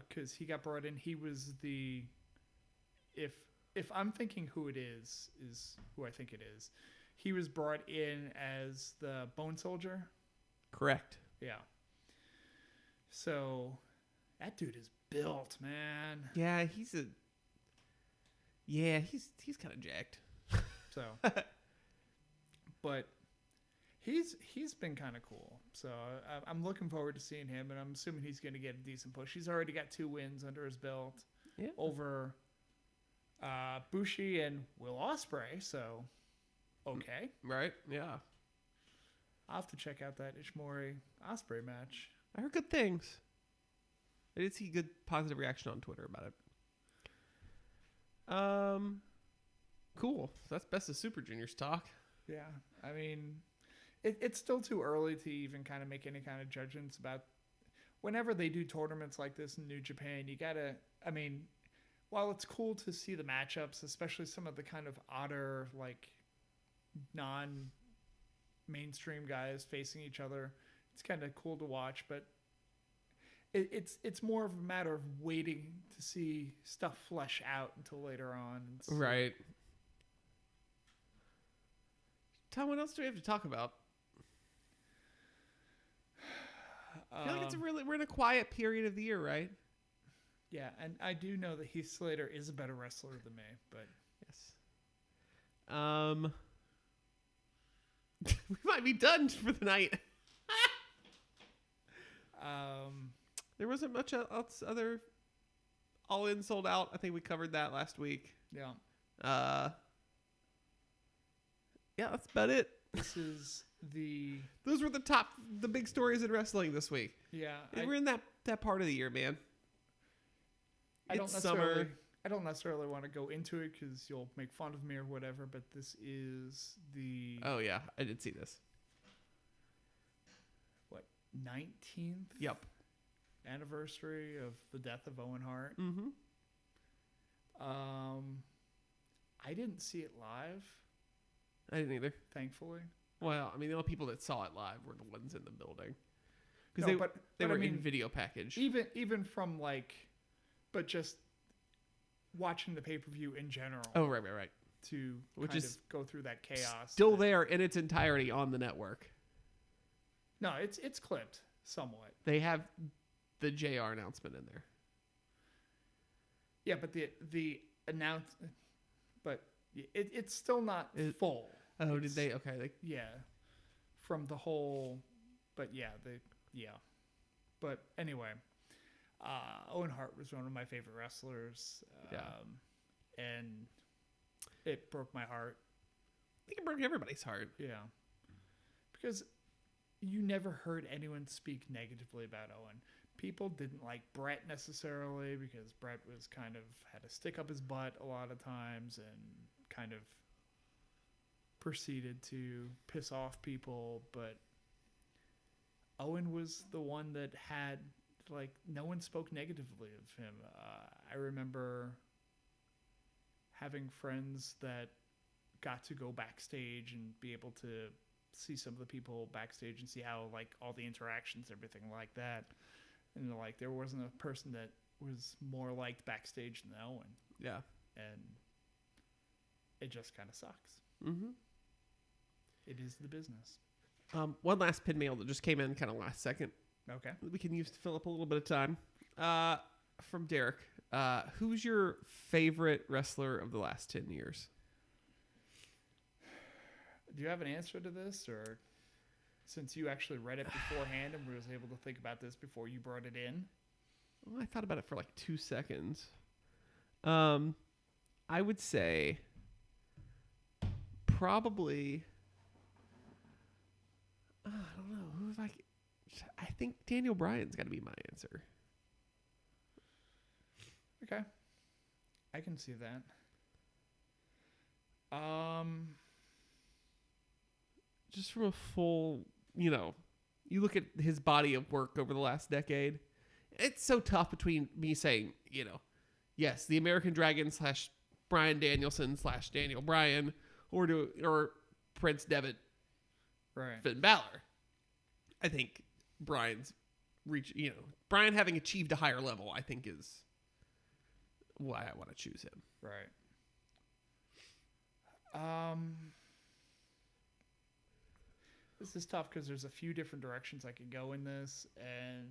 because he got brought in. He was the if I'm thinking who it is who I think it is. He was brought in as the Bone Soldier. Correct. Yeah. So that dude is built, man. Yeah, he's kind of jacked. So, but he's been kind of cool. So I'm looking forward to seeing him, and I'm assuming he's going to get a decent push. He's already got 2 wins under his belt over Bushi and Will Ospreay. So, okay, right? Yeah, I'll have to check out that Ishimori Ospreay match. I heard good things. I did see good positive reaction on Twitter about it. Cool. So that's best of Super Juniors talk. Yeah, I mean, it's still too early to even kind of make any kind of judgments about whenever they do tournaments like this in New Japan. You gotta, I mean, while it's cool to see the matchups, especially some of the kind of odder, like non-mainstream guys facing each other, it's kind of cool to watch. But it's more of a matter of waiting to see stuff flesh out until later on. Right. Tom, what else do we have to talk about? I feel like we're in a quiet period of the year, right? Yeah, and I do know that Heath Slater is a better wrestler than me, but yes. We might be done for the night. There wasn't much else other All In sold out. I think we covered that last week. Yeah. Yeah, that's about it. Those were the big stories in wrestling this week. Yeah. We're in that part of the year, man. I don't necessarily want to go into it because you'll make fun of me or whatever, but this is the... Oh, yeah. I did see this. What, 19th? Yep. Anniversary of the death of Owen Hart. Mm-hmm. I didn't see it live. I didn't either. Thankfully. Well, I mean, the only people that saw it live were the ones in the building. No, Because they were I mean, in video package. Even from but just watching the pay-per-view in general. Oh, right. To Which kind is of go through that chaos. Still there in its entirety on the network. No, it's clipped somewhat. They have the JR announcement in there. Yeah, but the announcement, but it's still not full. Oh, did they? Okay. Yeah, from the whole, but yeah. But anyway, Owen Hart was one of my favorite wrestlers. And it broke my heart. I think it broke everybody's heart. Yeah. Because you never heard anyone speak negatively about Owen. People didn't like Brett necessarily because Brett was kind of had to stick up his butt a lot of times and kind of proceeded to piss off people. But Owen was the one that had, like, no one spoke negatively of him. I remember having friends that got to go backstage and be able to see some of the people backstage and see how like all the interactions, everything like that. And like there wasn't a person that was more liked backstage than Owen. Yeah. And it just kind of sucks. Mm-hmm. It is the business. One last pin mail that just came in kind of last second. Okay. We can use to fill up a little bit of time. From Derek. Who's your favorite wrestler of the last 10 years? Do you have an answer to this, or since you actually read it beforehand and was able to think about this before you brought it in? Well, I thought about it for like 2 seconds. I would say probably. I don't know. Who if I think Daniel Bryan's got to be my answer. Okay. I can see that. Just from a full, you look at his body of work over the last decade. It's so tough between me saying, yes, the American Dragon / Bryan Danielson / Daniel Bryan, or Prince Devitt, right? Finn Balor. I think Bryan's Bryan having achieved a higher level, I think is why I want to choose him. Right. This is tough because there's a few different directions I could go in this, and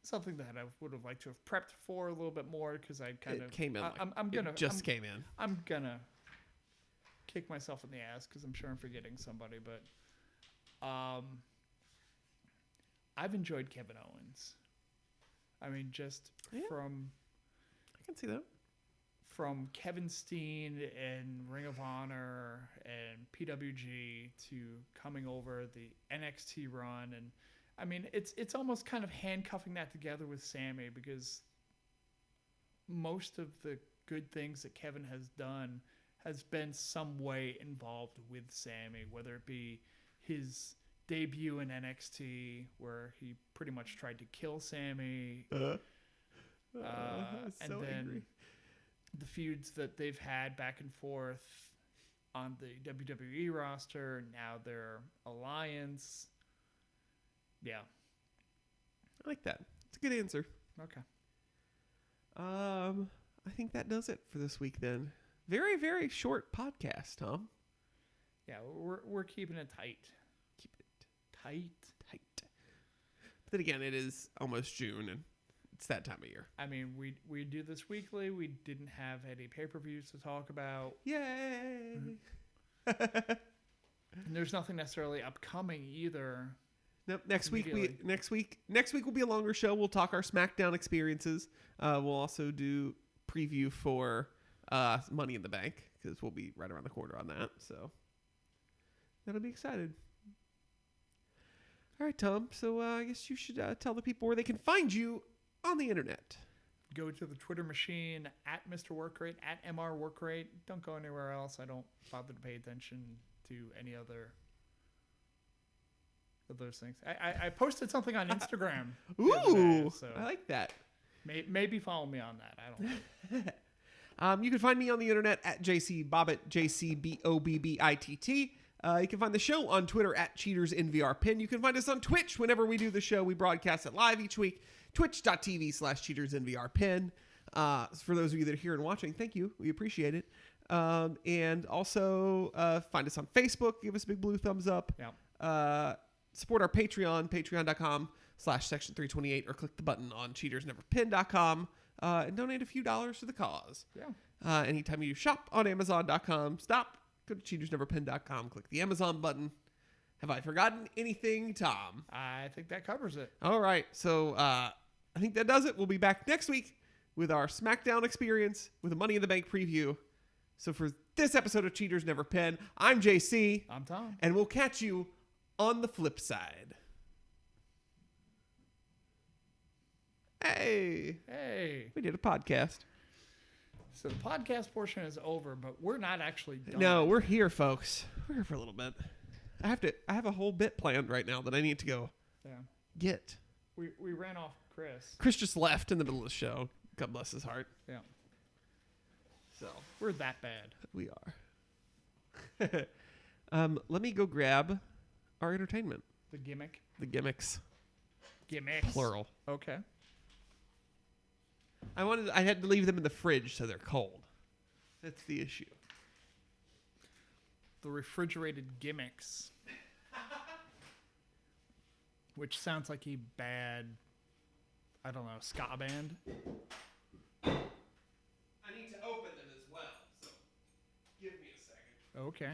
something that I would have liked to have prepped for a little bit more because I kind of came in. Came in. I'm gonna kick myself in the ass because I'm sure I'm forgetting somebody, but I've enjoyed Kevin Owens. I mean, just from I can see that. From Kevin Steen and Ring of Honor and PWG to coming over the NXT run, and I mean it's almost kind of handcuffing that together with Sammy because most of the good things that Kevin has done has been some way involved with Sammy, whether it be his debut in NXT where he pretty much tried to kill Sammy, and so then angry. The feuds that they've had back and forth on the WWE roster, now their alliance. Yeah. I like that. It's a good answer. Okay. I think that does it for this week then. Very, very short podcast, Tom. Yeah, we're keeping it tight. Keep it Tight. But then again, it is almost June, and it's that time of year. I mean, we do this weekly. We didn't have any pay-per-views to talk about. Yay! And there's nothing necessarily upcoming either. Nope. Next week will be a longer show. We'll talk our SmackDown experiences. We'll also do preview for Money in the Bank because we'll be right around the corner on that. So that'll be excited. All right, Tom. So I guess you should tell the people where they can find you on the internet. Go to the Twitter machine at Mr. Workrate, at MR Workrate. Don't go anywhere else. I don't bother to pay attention to any other of those things. I posted something on Instagram. Ooh, so I like that. Maybe follow me on that. I don't know. You can find me on the internet at JC Bobbitt, JCBOBBITT. You can find the show on Twitter at CheatersNVRPin. You can find us on Twitch whenever we do the show. We broadcast it live each week. Twitch.tv/CheatersNVRPin. For those of you that are here and watching, thank you. We appreciate it. And also find us on Facebook. Give us a big blue thumbs up. Yeah. Support our Patreon, patreon.com/section328, or click the button on cheatersneverpin.com and donate a few dollars to the cause. Yeah. Anytime you shop on Amazon.com, go to cheatersneverpin.com, click the Amazon button. Have I forgotten anything, Tom? I think that covers it. All right. So I think that does it. We'll be back next week with our SmackDown experience with a Money in the Bank preview. So for this episode of Cheaters Never Pin, I'm JC. I'm Tom. And we'll catch you on the flip side. Hey. We did a podcast. So the podcast portion is over, but we're not actually done. No, we're here, folks. We're here for a little bit. I have a whole bit planned right now that I need to go get. We ran off Chris. Chris just left in the middle of the show. God bless his heart. Yeah. So we're that bad. We are. Let me go grab our entertainment. The gimmick. The gimmicks. Gimmicks. Plural. Okay. I had to leave them in the fridge so they're cold. That's the issue. The refrigerated gimmicks. Which sounds like a bad, I don't know, ska band. I need to open them as well, so give me a second. Okay.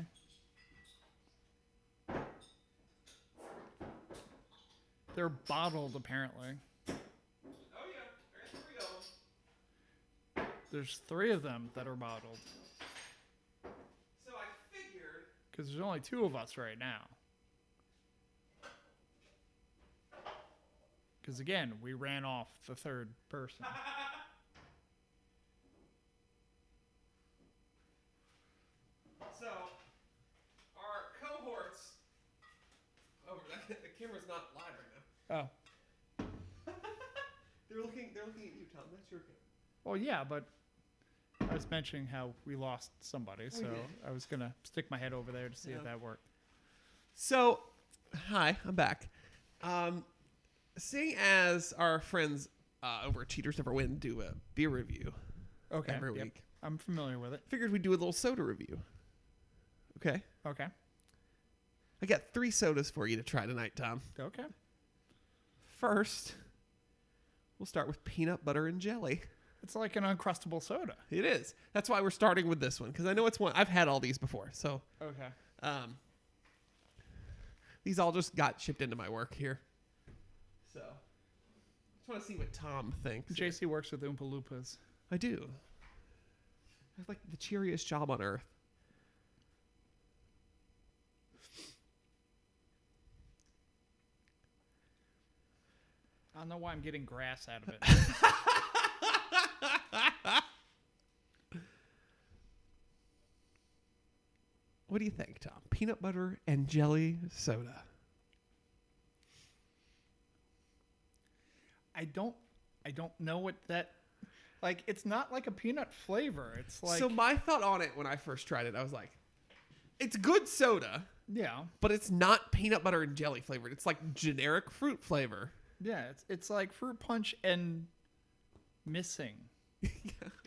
They're bottled, apparently. Oh yeah, there's 3 of them. There's 3 of them that are bottled. So I figured... Because there's only 2 of us right now. Because again, we ran off the 3rd person. So, our cohorts... Oh, the camera's not live right now. Oh. They're looking at you, Tom. That's your camera. Well, yeah, but I was mentioning how we lost somebody, so I was going to stick my head over there to see if that worked. So, hi, I'm back. Seeing as our friends over at Cheaters Never Win do a beer review every week, I'm familiar with it. figured we'd do a little soda review. Okay? Okay. I got 3 sodas for you to try tonight, Tom. Okay. First, we'll start with peanut butter and jelly. It's like an Uncrustable soda. It is. That's why we're starting with this one, because I know it's one. I've had all these before, so. Okay. These all just got shipped into my work here. So, just want to see what Tom thinks. JC works with Oompa Loompas. I do. I have like the cheeriest job on earth. I don't know why I'm getting grass out of it. What do you think, Tom? Peanut butter and jelly soda. I don't know what that, like, it's not like a peanut flavor. It's like, So my thought on it when I first tried it, I was like, it's good soda, yeah, but it's not peanut butter and jelly flavored. It's like generic fruit flavor. yeah, it's like fruit punch and missing. Yeah,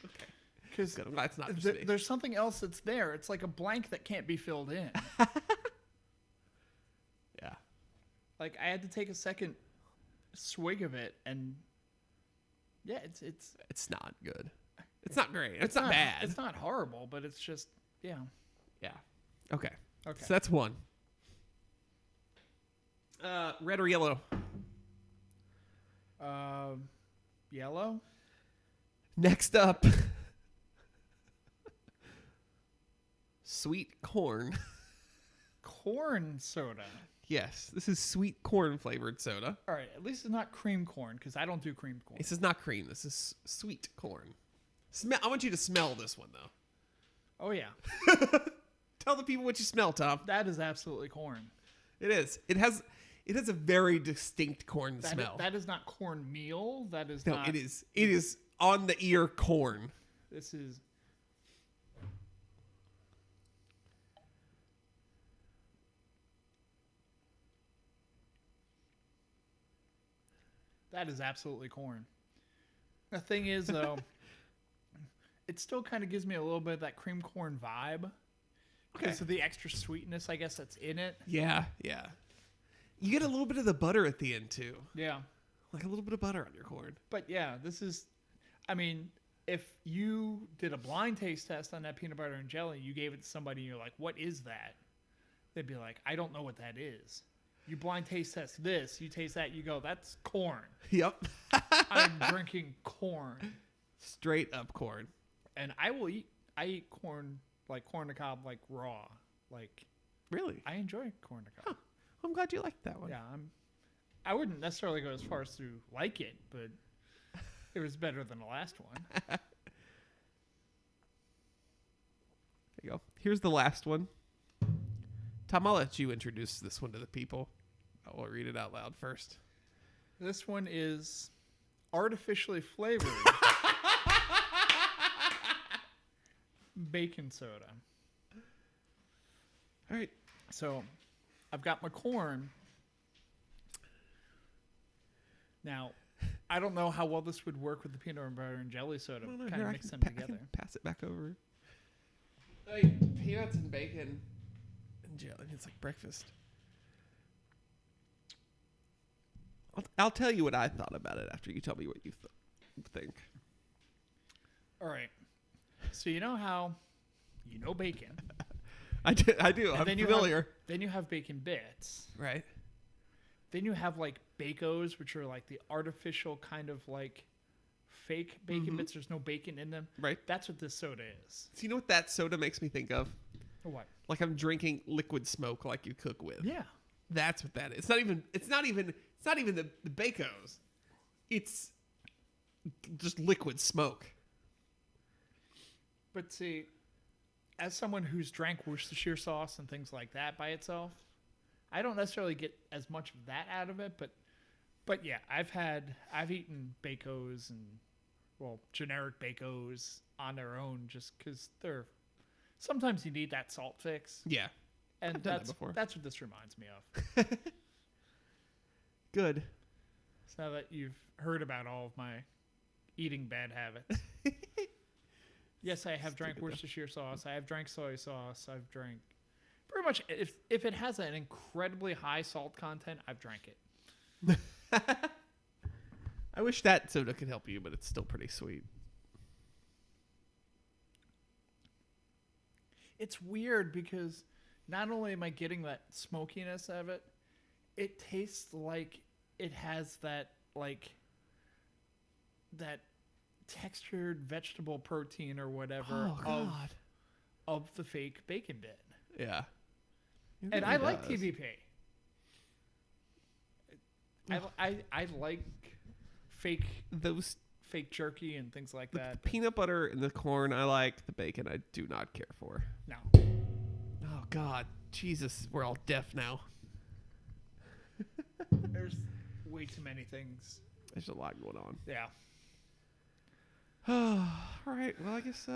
okay. Because Good. I'm glad it's not just me. there's something else that's there. It's like a blank that can't be filled in. Yeah. Like, I had to take a second swig of it, and yeah, It's not good. It's not great. It's not bad. It's not horrible, but it's just, yeah. Yeah. Okay. Okay. So that's one. Red or yellow? Yellow. Next up, sweet corn. Corn soda. Yes, this is sweet corn flavored soda. All right, at least it's not cream corn, because I don't do cream corn. This is not cream. This is sweet corn. I want you to smell this one though. Oh yeah, Tell the people what you smell, Tom. that is absolutely corn. It is. It has a very distinct corn That smell. that is not cornmeal. That is No, not. it is. It is on the ear corn. This is. That is absolutely corn. The thing is, though, it still kind of gives me a little bit of that cream corn vibe. Because of the extra sweetness, I guess, that's in it. Yeah, yeah. You get a little bit of the butter at the end too. Yeah. Like a little bit of butter on your corn. But yeah, this is, I mean, if you did a blind taste test on that peanut butter and jelly, you gave it to somebody and you're like, what is that? They'd be like, I don't know what that is. You blind taste test this, you taste that, you go, that's corn. Yep. I'm drinking corn. Straight up corn. And I eat corn, like corn on the cob, like raw. Like, really? I enjoy corn on the cob. Huh. I'm glad you liked that one. Yeah, I wouldn't necessarily go as far as to like it, but it was better than the last one. There you go. Here's the last one. Tom, I'll let you introduce this one to the people. I will read it out loud first. This one is artificially flavored bacon soda. All right. So I've got my corn. Now, I don't know how well this would work with the peanut butter and jelly soda. Kind of mix them I together. can pass it back over. Hey, peanuts and bacon and jelly. It's like breakfast. I'll tell you what I thought about it after you tell me what you think. All right. So you know how you know bacon. I do. And I'm then familiar. Then you have bacon bits. Right. Then you have like Bacos, which are like the artificial kind of like fake bacon bits. There's no bacon in them. Right. That's what this soda is. So you know what that soda makes me think of? What? Like I'm drinking liquid smoke, like you cook with. Yeah. That's what that is. It's not even the Bacos. It's just liquid smoke. But see, as someone who's drank Worcestershire sauce and things like that by itself, I don't necessarily get as much of that out of it. But yeah, I've eaten Bacos and generic Bacos on their own just because they're sometimes you need that salt fix. Yeah. And I've done that before. That's what this reminds me of. Good. So now that you've heard about all of my eating bad habits. Yes, I have drank Worcestershire sauce. I have drank soy sauce. I've drank pretty much if it has an incredibly high salt content, I've drank it. I wish that soda could help you, but it's still pretty sweet. It's weird because not only am I getting that smokiness of it, it tastes like it has that textured vegetable protein or whatever of the fake bacon bit. Yeah. And I like TVP. I like fake jerky and things like that. The peanut butter and the corn I like. The bacon I do not care for. No. Oh God, Jesus, we're all deaf now. There's way too many things. There's a lot going on. Yeah. All right. Well, I guess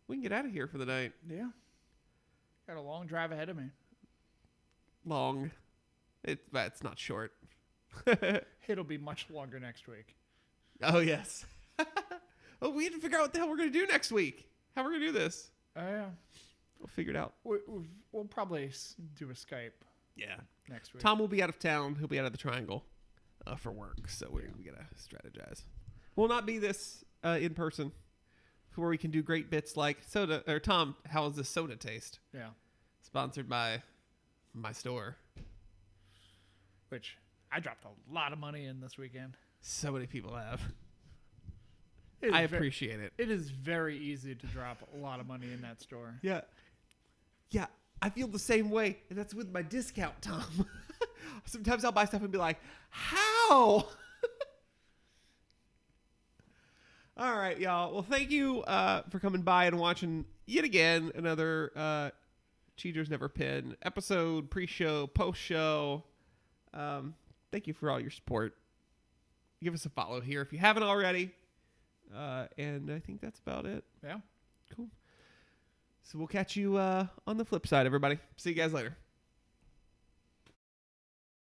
we can get out of here for the night. Yeah. Got a long drive ahead of me. Long. It's not short. It'll be much longer next week. Oh, yes. Oh, we have to figure out what the hell we're going to do next week. How we're going to do this. Oh, yeah. We'll figure it out. We'll probably do a Skype. Yeah. Next week. Tom will be out of town. He'll be out of the Triangle for work. So we got to strategize. We'll not be this in person where we can do great bits like soda. Or Tom, how does this soda taste? Yeah. Sponsored by my store. Which I dropped a lot of money in this weekend. So many people have. I appreciate it. It is very easy to drop a lot of money in that store. Yeah. Yeah. I feel the same way. And that's with my discount, Tom. Sometimes I'll buy stuff and be like, how? All right, y'all. Well, thank you for coming by and watching yet again another Cheaters Never Pin episode, pre-show, post-show. Thank you for all your support. Give us a follow here if you haven't already. And I think that's about it. Yeah. Cool. So we'll catch you on the flip side, everybody. See you guys later.